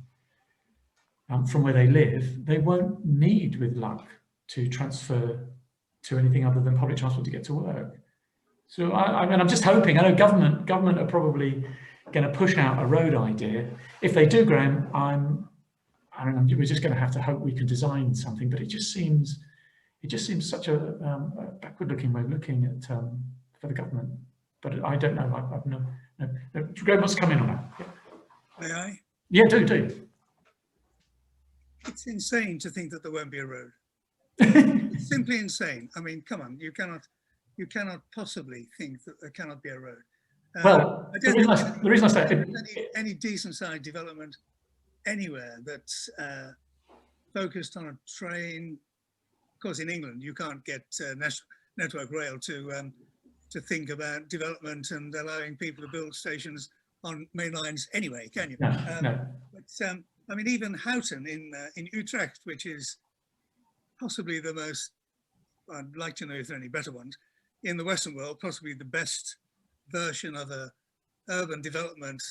Speaker 2: from where they live, they won't need, with luck, to transfer to anything other than public transport to get to work. So I mean, I'm just hoping. I know government are probably going to push out a road idea. If they do, Graham, we're just going to have to hope we can design something. But it just seems such a backward-looking way of looking at for the government. But I don't know. I've no. Graham wants to come in on that. Yeah.
Speaker 5: May I?
Speaker 2: Yeah, do.
Speaker 5: It's insane to think that there won't be a road. It's simply insane. I mean, come on, you cannot possibly think that there cannot be a road.
Speaker 2: Well, the reason I say
Speaker 5: any decent sized development anywhere that's focused on a train. Of course, in England, you can't get Network Rail to think about development and allowing people to build stations on main lines anyway, can you?
Speaker 2: No.
Speaker 5: But I mean, even Houghton in Utrecht, which is possibly the most, I'd like to know if there are any better ones, in the Western world, possibly the best version of a urban development,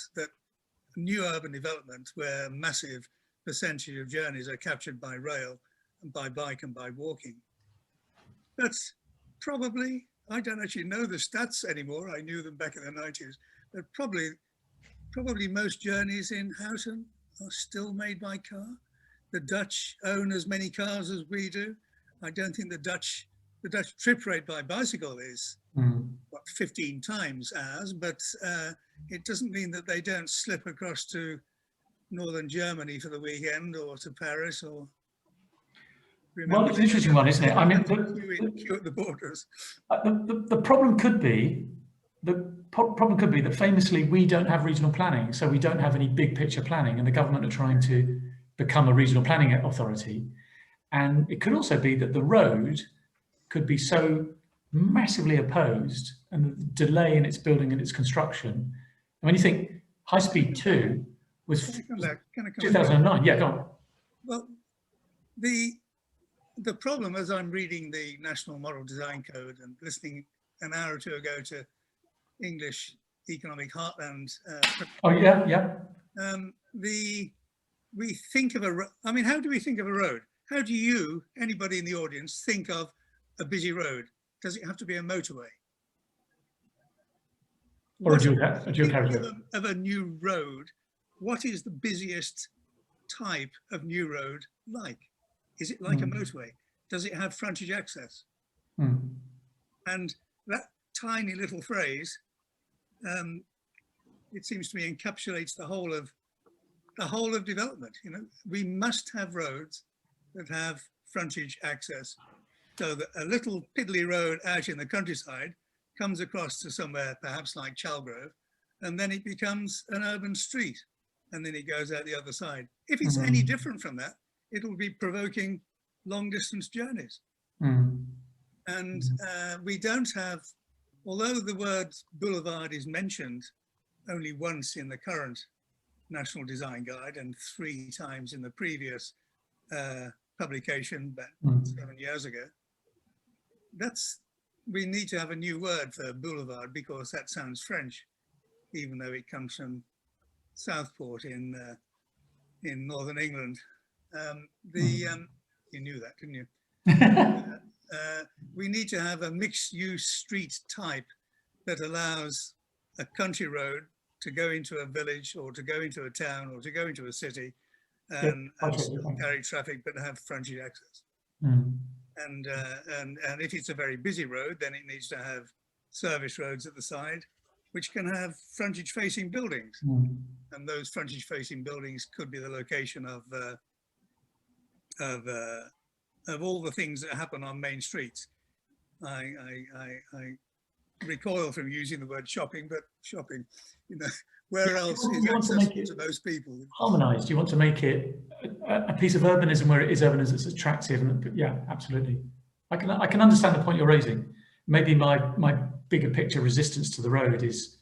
Speaker 5: new urban development, where massive percentage of journeys are captured by rail and by bike and by walking. That's probably, I don't actually know the stats anymore. I knew them back in the 90s, but probably most journeys in Houghton are still made by car. The Dutch own as many cars as we do. I don't think the Dutch trip rate by bicycle is 15 times ours, but it doesn't mean that they don't slip across to northern Germany for the weekend or to Paris or.
Speaker 2: Well, it's an interesting one, isn't it? I mean,
Speaker 5: queue at the borders.
Speaker 2: The problem could be that famously we don't have regional planning, so we don't have any big picture planning, and the government are trying to become a regional planning authority. And it could also be that the road could be so massively opposed, and the delay in its building and its construction. And when you think High Speed 2 was 2009, yeah, go on.
Speaker 5: Well, the problem, as I'm reading the National Model Design Code and listening an hour or two ago to English Economic Heartland.
Speaker 2: Oh yeah.
Speaker 5: We think of I mean, how do we think of a road? How do you, anybody in the audience, think of a busy road? Does it have to be a motorway?
Speaker 2: Or a dual carriageway?
Speaker 5: Of a new road, what is the busiest type of new road like? Is it like a motorway? Does it have frontage access? And that tiny little phrase, it seems to me, encapsulates the whole of development. You know, we must have roads that have frontage access, so that a little piddly road out in the countryside comes across to somewhere perhaps like Chalgrove, and then it becomes an urban street, and then it goes out the other side. If it's any different from that, it'll be provoking long distance journeys. And we don't have, although the word boulevard is mentioned only once in the current National Design Guide and 3 times in the previous publication about 7 years ago, we need to have a new word for boulevard, because that sounds French, even though it comes from Southport in northern England. You knew that, didn't you? We need to have a mixed-use street type that allows a country road to go into a village or to go into a town or to go into a city and still carry traffic but have frontage access. And if it's a very busy road, then it needs to have service roads at the side, which can have frontage facing buildings. And those frontage facing buildings could be the location of all the things that happen on main streets. I recoil from using the word shopping, but shopping, you know, where else is accessible to most people?
Speaker 2: Harmonized. You want to make it a piece of urbanism where it is urbanism, it's attractive. And yeah, absolutely. I can understand the point you're raising. maybe my bigger picture resistance to the road is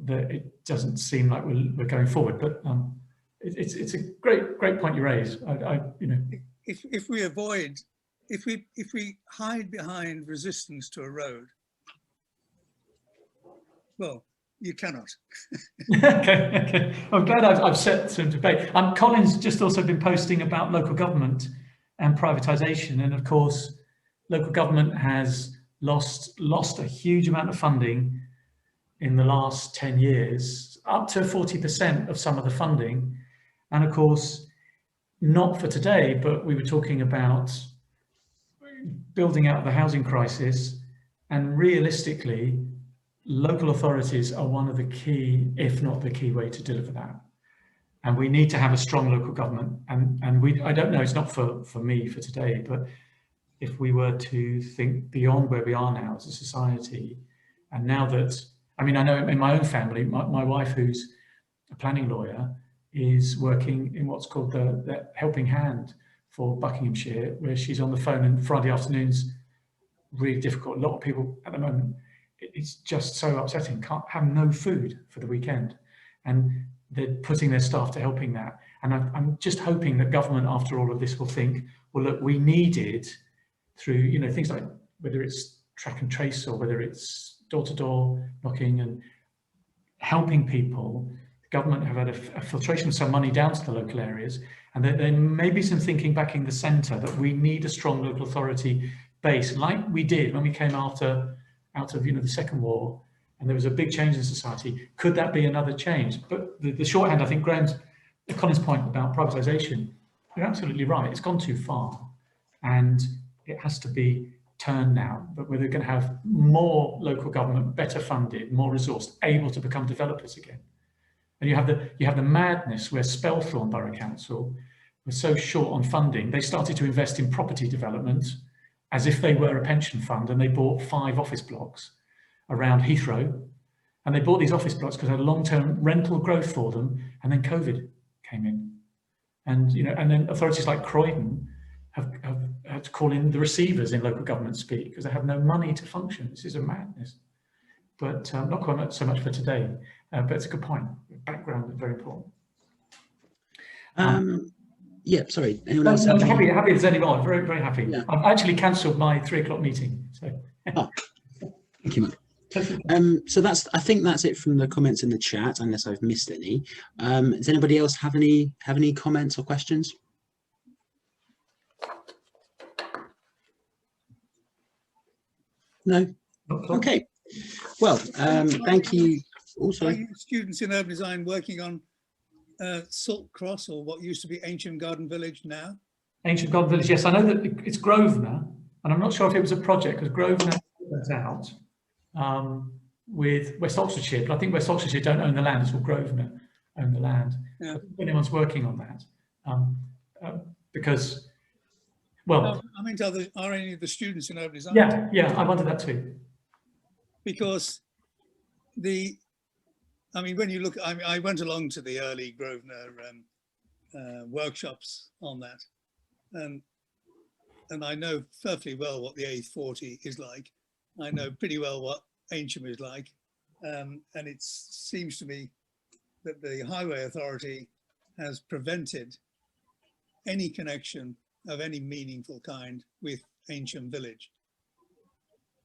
Speaker 2: that it doesn't seem like we're going forward. But it's a great point you raise. You know,
Speaker 5: if we avoid, if we hide behind resistance to a road, well, you cannot.
Speaker 2: Okay. I'm glad I've set some debate. Colin's just also been posting about local government and privatisation, and of course, local government has lost a huge amount of funding in the last 10 years, up to 40% of some of the funding. And of course, not for today, but we were talking about building out the housing crisis, and realistically, local authorities are one of the key, if not the key way to deliver that. And we need to have a strong local government. And I don't know, it's not for me for today, but if we were to think beyond where we are now as a society, and now that, I mean, I know in my own family, my wife, who's a planning lawyer, is working in what's called the Helping Hand for Buckinghamshire, where she's on the phone, and Friday afternoons, really difficult. A lot of people at the moment, it's just so upsetting, can't have no food for the weekend. And they're putting their staff to helping that. And I'm just hoping that government, after all of this, will think, well, look, we needed through, you know, things like whether it's track and trace or whether it's door-to-door knocking and helping people. The government have had a filtration of some money down to the local areas, and there may be some thinking back in the centre that we need a strong local authority base, like we did when we came out of you know, the Second War, and there was a big change in society. Could that be another change? But the shorthand, I think, Colin's point about privatisation, you're absolutely right. It's gone too far, and it has to be turned now. But we're going to have more local government, better funded, more resourced, able to become developers again. And you have the madness where Spelthorne Borough Council was so short on funding, they started to invest in property development as if they were a pension fund, and they bought 5 office blocks around Heathrow, and they bought these office blocks because they had long-term rental growth for them, and then COVID came in, and you know, and then authorities like Croydon have had to call in the receivers in local government speak because they have no money to function. This is a madness, but not quite so much for today. But it's a good point. Background is very important.
Speaker 1: Yeah, sorry. Anyone else?
Speaker 2: I'm happy if there's any more. Very, very happy.
Speaker 1: Yeah.
Speaker 2: I've actually cancelled my 3 o'clock meeting. So.
Speaker 1: Oh, thank you, Mark. So I think that's it from the comments in the chat, unless I've missed any. Does anybody else have any comments or questions? No. Okay. Well, thank you. Also,
Speaker 5: are you students in urban design working on Salt Cross, or what used to be Ancient Garden Village now?
Speaker 2: Ancient Garden Village, yes. I know that it's Grosvenor, and I'm not sure if it was a project, because Grosvenor went out with West Oxfordshire, but I think West Oxfordshire don't own the land, it's all Grosvenor own the land. Yeah. I don't think anyone's working on that, because, well...
Speaker 5: I mean, are any of the students in urban design?
Speaker 2: Yeah, I wondered that too.
Speaker 5: Because I mean, when you look, I went along to the early Grosvenor workshops on that, and I know perfectly well what the A40 is like. I know pretty well what Ancient is like, and it seems to me that the Highway Authority has prevented any connection of any meaningful kind with Ancient Village.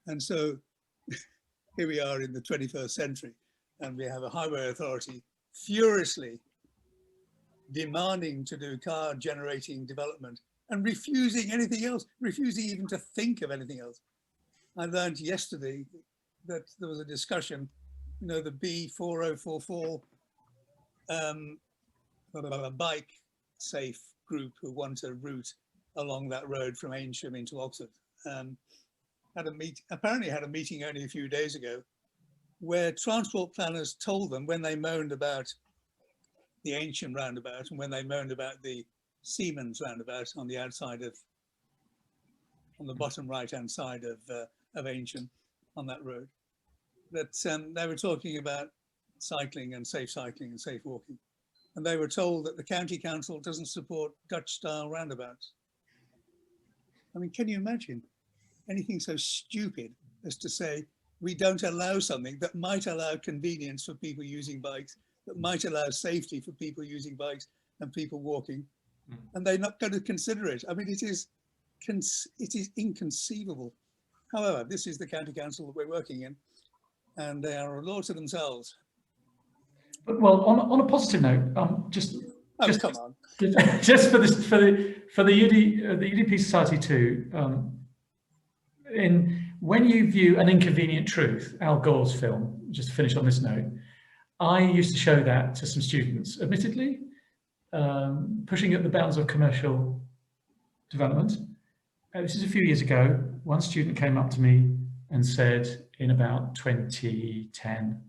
Speaker 5: And so here we are in the 21st century, and we have a Highway Authority furiously demanding to do car generating development and refusing anything else, refusing even to think of anything else. I learned yesterday that there was a discussion, you know, the B4044 bike safe group who want a route along that road from Ancient into Oxford. Apparently had a meeting only a few days ago where transport planners told them, when they moaned about the Ancient roundabout and when they moaned about the Siemens roundabout on the outside of, on the bottom right hand side of Ancient on that road, that they were talking about cycling and safe walking. And they were told that the county council doesn't support Dutch style roundabouts. I mean, can you imagine anything so stupid as to say, we don't allow something that might allow convenience for people using bikes, that might allow safety for people using bikes and people walking, and they're not going to consider it. I mean, it is inconceivable. However, this is the county council that we're working in, and they are a law to themselves.
Speaker 2: But, well, on a positive note,
Speaker 5: Come on.
Speaker 2: Just for the UDP Society too. When you view An Inconvenient Truth, Al Gore's film, just to finish on this note, I used to show that to some students, admittedly, pushing at the bounds of commercial development. This is a few years ago. One student came up to me and said, in about 2010,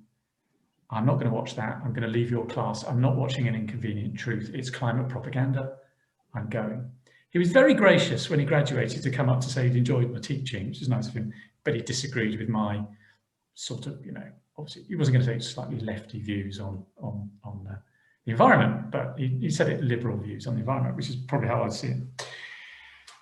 Speaker 2: I'm not going to watch that. I'm going to leave your class. I'm not watching An Inconvenient Truth. It's climate propaganda. I'm going. He was very gracious when he graduated to come up to say he'd enjoyed my teaching, which is nice of him, but he disagreed with my sort of, obviously he wasn't going to say slightly lefty views on the environment, but he said it liberal views on the environment, which is probably how I see it.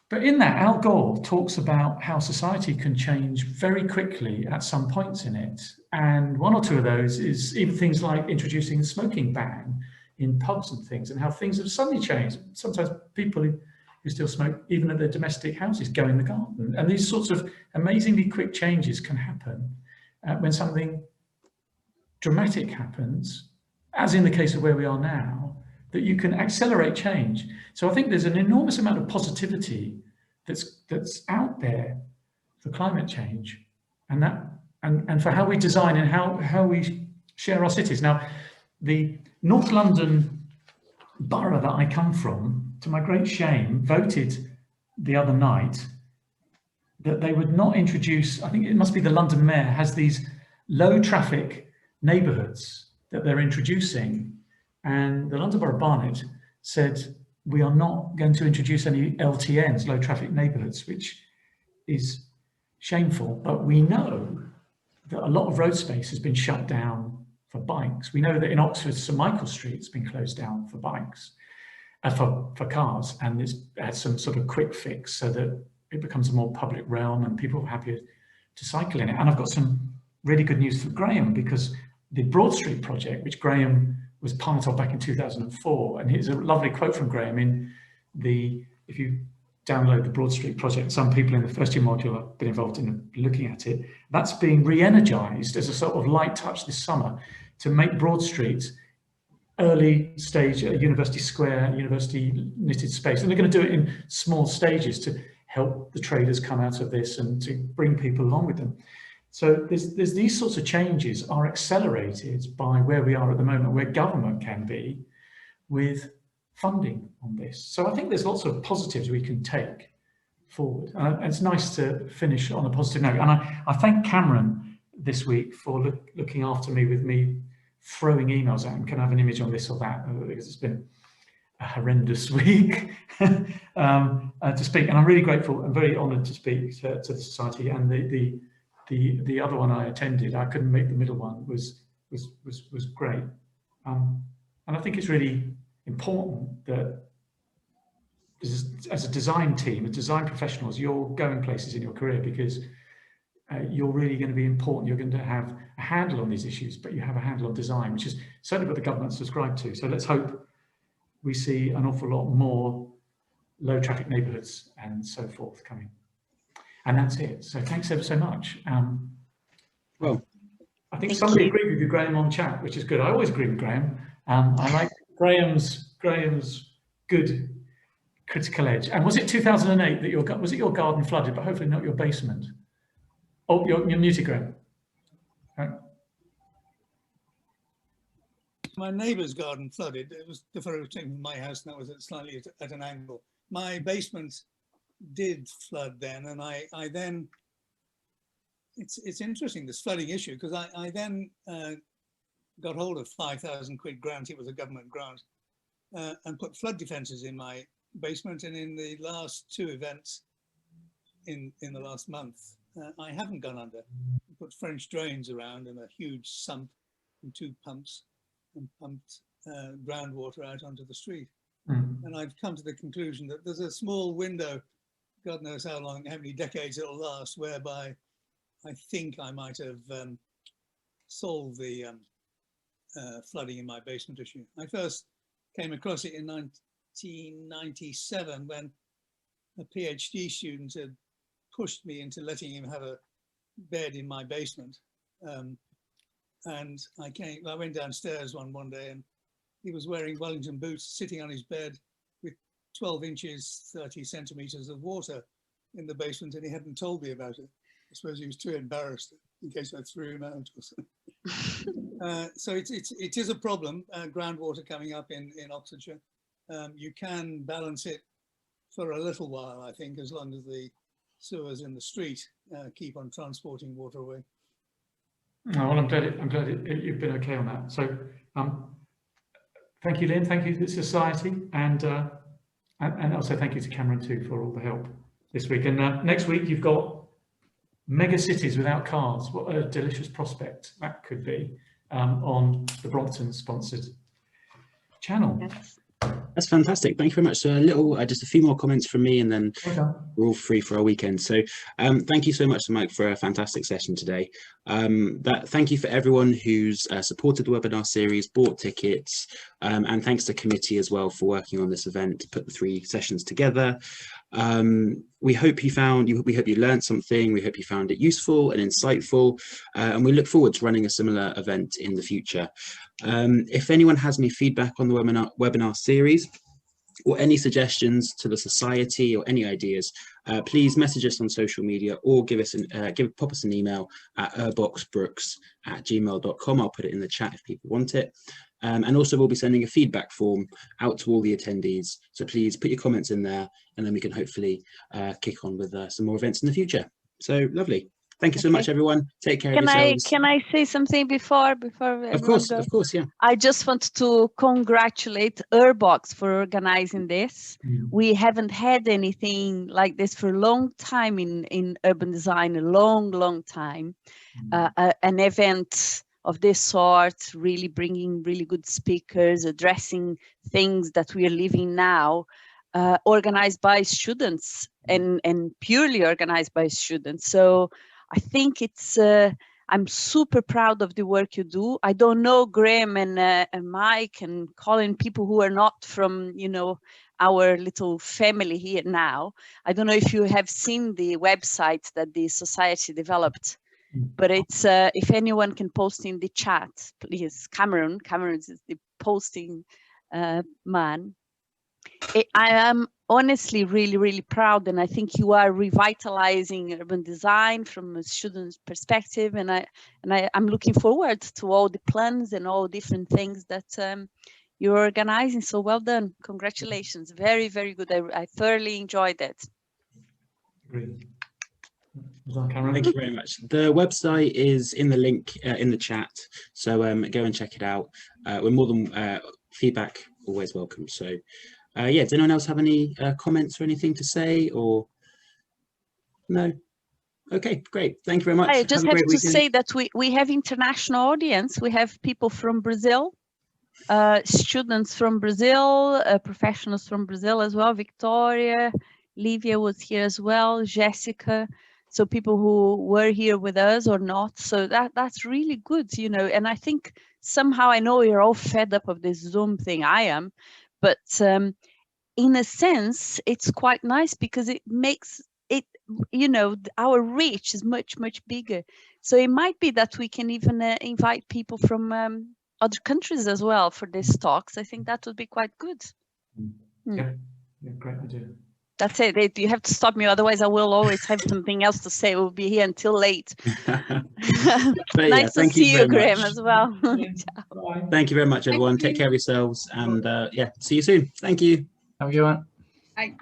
Speaker 2: But in that, Al Gore talks about how society can change very quickly at some points in it. And one or two of those is even things like introducing a smoking ban in pubs and things, and how things have suddenly changed. Sometimes people who still smoke, even at their domestic houses, go in the garden. And these sorts of amazingly quick changes can happen when something dramatic happens, as in the case of where we are now, that you can accelerate change. So I think there's an enormous amount of positivity that's out there for climate change, and for how we design and how we share our cities. Now, the North London borough that I come from, to my great shame, voted the other night that they would not introduce, I think it must be the London mayor, has these low traffic neighbourhoods that they're introducing. And the London Borough Barnet said, we are not going to introduce any LTNs, low traffic neighbourhoods, which is shameful. But we know that a lot of road space has been shut down for bikes. We know that in Oxford, St Michael Street's been closed down for bikes, for cars, and it's had some sort of quick fix so that it becomes a more public realm and people are happier to cycle in it. And I've got some really good news for Graham, because the Broad Street project, which Graham was part of back in 2004, and here's a lovely quote from Graham in if you download the Broad Street project, some people in the first year module have been involved in looking at it, that's being re-energized as a sort of light touch this summer to make Broad Street early stage University Square, University knitted space. And they're going to do it in small stages to help the traders come out of this and to bring people along with them. So there's these sorts of changes are accelerated by where we are at the moment, where government can be with funding on this. So I think there's lots of positives we can take forward. And it's nice to finish on a positive note. And I thank Cameron this week for looking after me with me throwing emails at him. Can I have an image on this or that? Because it's been a horrendous week to speak. And I'm really grateful and very honoured to speak to the Society. And the other one I attended, I couldn't make the middle one, was great. And I think it's really important that as a design team, as design professionals, you're going places in your career because you're really going to be important. You're going to have a handle on these issues, but you have a handle on design, which is certainly what the government subscribed to. So let's hope we see an awful lot more low traffic neighbourhoods and so forth coming. And that's it. So thanks ever so much.
Speaker 1: Well,
Speaker 2: I think somebody agreed with you, Graham, on chat, which is good. I always agree with Graham. I like Graham's good critical edge. And was it 2008 that was it your garden flooded, but hopefully not your basement? Oh, you're muted, Graham. Right.
Speaker 5: My neighbour's garden flooded. It was the photo taken from my house, and that was slightly at an angle. My basement did flood then, and I then, it's interesting, this flooding issue, because I then got hold of 5,000 quid grant. It was a government grant, and put flood defences in my basement. And in the last two events in the last month, I haven't gone under. I put French drains around and a huge sump and 2 pumps, and pumped groundwater out onto the street. And I've come to the conclusion that there's a small window, God knows how long, how many decades it'll last, whereby I think I might have solved the flooding in my basement issue. I first came across it in 1997 when a PhD student had pushed me into letting him have a bed in my basement. And I went downstairs one day and he was wearing Wellington boots, sitting on his bed with 12 inches, 30 centimeters of water in the basement, and he hadn't told me about it. I suppose he was too embarrassed in case I threw him out or something. So it is a problem, groundwater coming up in Oxfordshire. You can balance it for a little while, I think, as long as the sewers in the street keep on transporting water away.
Speaker 2: Oh, well, I'm glad you've been okay on that. So, thank you, Lynn. Thank you to the Society, and also thank you to Cameron too for all the help this week. And next week you've got mega cities without cars. What a delicious prospect that could be on the Brompton sponsored channel.
Speaker 4: Yes.
Speaker 1: That's fantastic. Thank you very much. So just a few more comments from me, and then we're all free for our weekend. So thank you so much, Mike, for a fantastic session today. Thank you for everyone who's supported the webinar series, bought tickets, and thanks to the committee as well for working on this event to put the 3 sessions together. We hope you learned something. We hope you found it useful and insightful, and we look forward to running a similar event in the future. If anyone has any feedback on the webinar series or any suggestions to the Society or any ideas, please message us on social media or pop us an email at urboxbrooks@gmail.com. I'll put it in the chat if people want it. And also we'll be sending a feedback form out to all the attendees. So please put your comments in there, and then we can hopefully kick on with some more events in the future. So lovely. Thank you so much, everyone. Take care of yourselves.
Speaker 6: Can I say something before
Speaker 1: Of course, yeah.
Speaker 6: I just want to congratulate UrbOx for organizing this. We haven't had anything like this for a long time in urban design, a long time. An event of this sort, really bringing really good speakers, addressing things that we are living now, organized by students and purely organized by students. So I think it's, I'm super proud of the work you do. I don't know Graham and Mike and Colin, people who are not from, our little family here now. I don't know if you have seen the website that the Society developed, but it's, if anyone can post in the chat, please, Cameron is the posting man. I am honestly really proud, and I think you are revitalizing urban design from a student's perspective, and I'm looking forward to all the plans and all different things that you're organizing. So well done, congratulations, very good. I thoroughly enjoyed it.
Speaker 2: Great.
Speaker 1: Thank you very much. The website is in the link in the chat, so go and check it out. We're more than feedback, always welcome. So yeah, does anyone else have any comments or anything to say, or no? Okay, great. Thank you very much.
Speaker 6: I just have to say that we have international audience. We have people from Brazil, students from Brazil, professionals from Brazil as well. Victoria, Livia was here as well, Jessica. So people who were here with us or not. So that's really good, and I think somehow, I know you're all fed up of this Zoom thing. I am, but in a sense, it's quite nice because it makes it, our reach is much bigger. So it might be that we can even invite people from other countries as well for these talks. I think that would be quite good.
Speaker 2: Yeah, great idea.
Speaker 6: That's it. You have to stop me, otherwise I will always have something else to say. We'll be here until late. Nice to see you, Graham, as well.
Speaker 1: Thank you very much, everyone. Take care of yourselves, and yeah, see you soon. Thank you.
Speaker 2: Have a good one.
Speaker 7: Bye.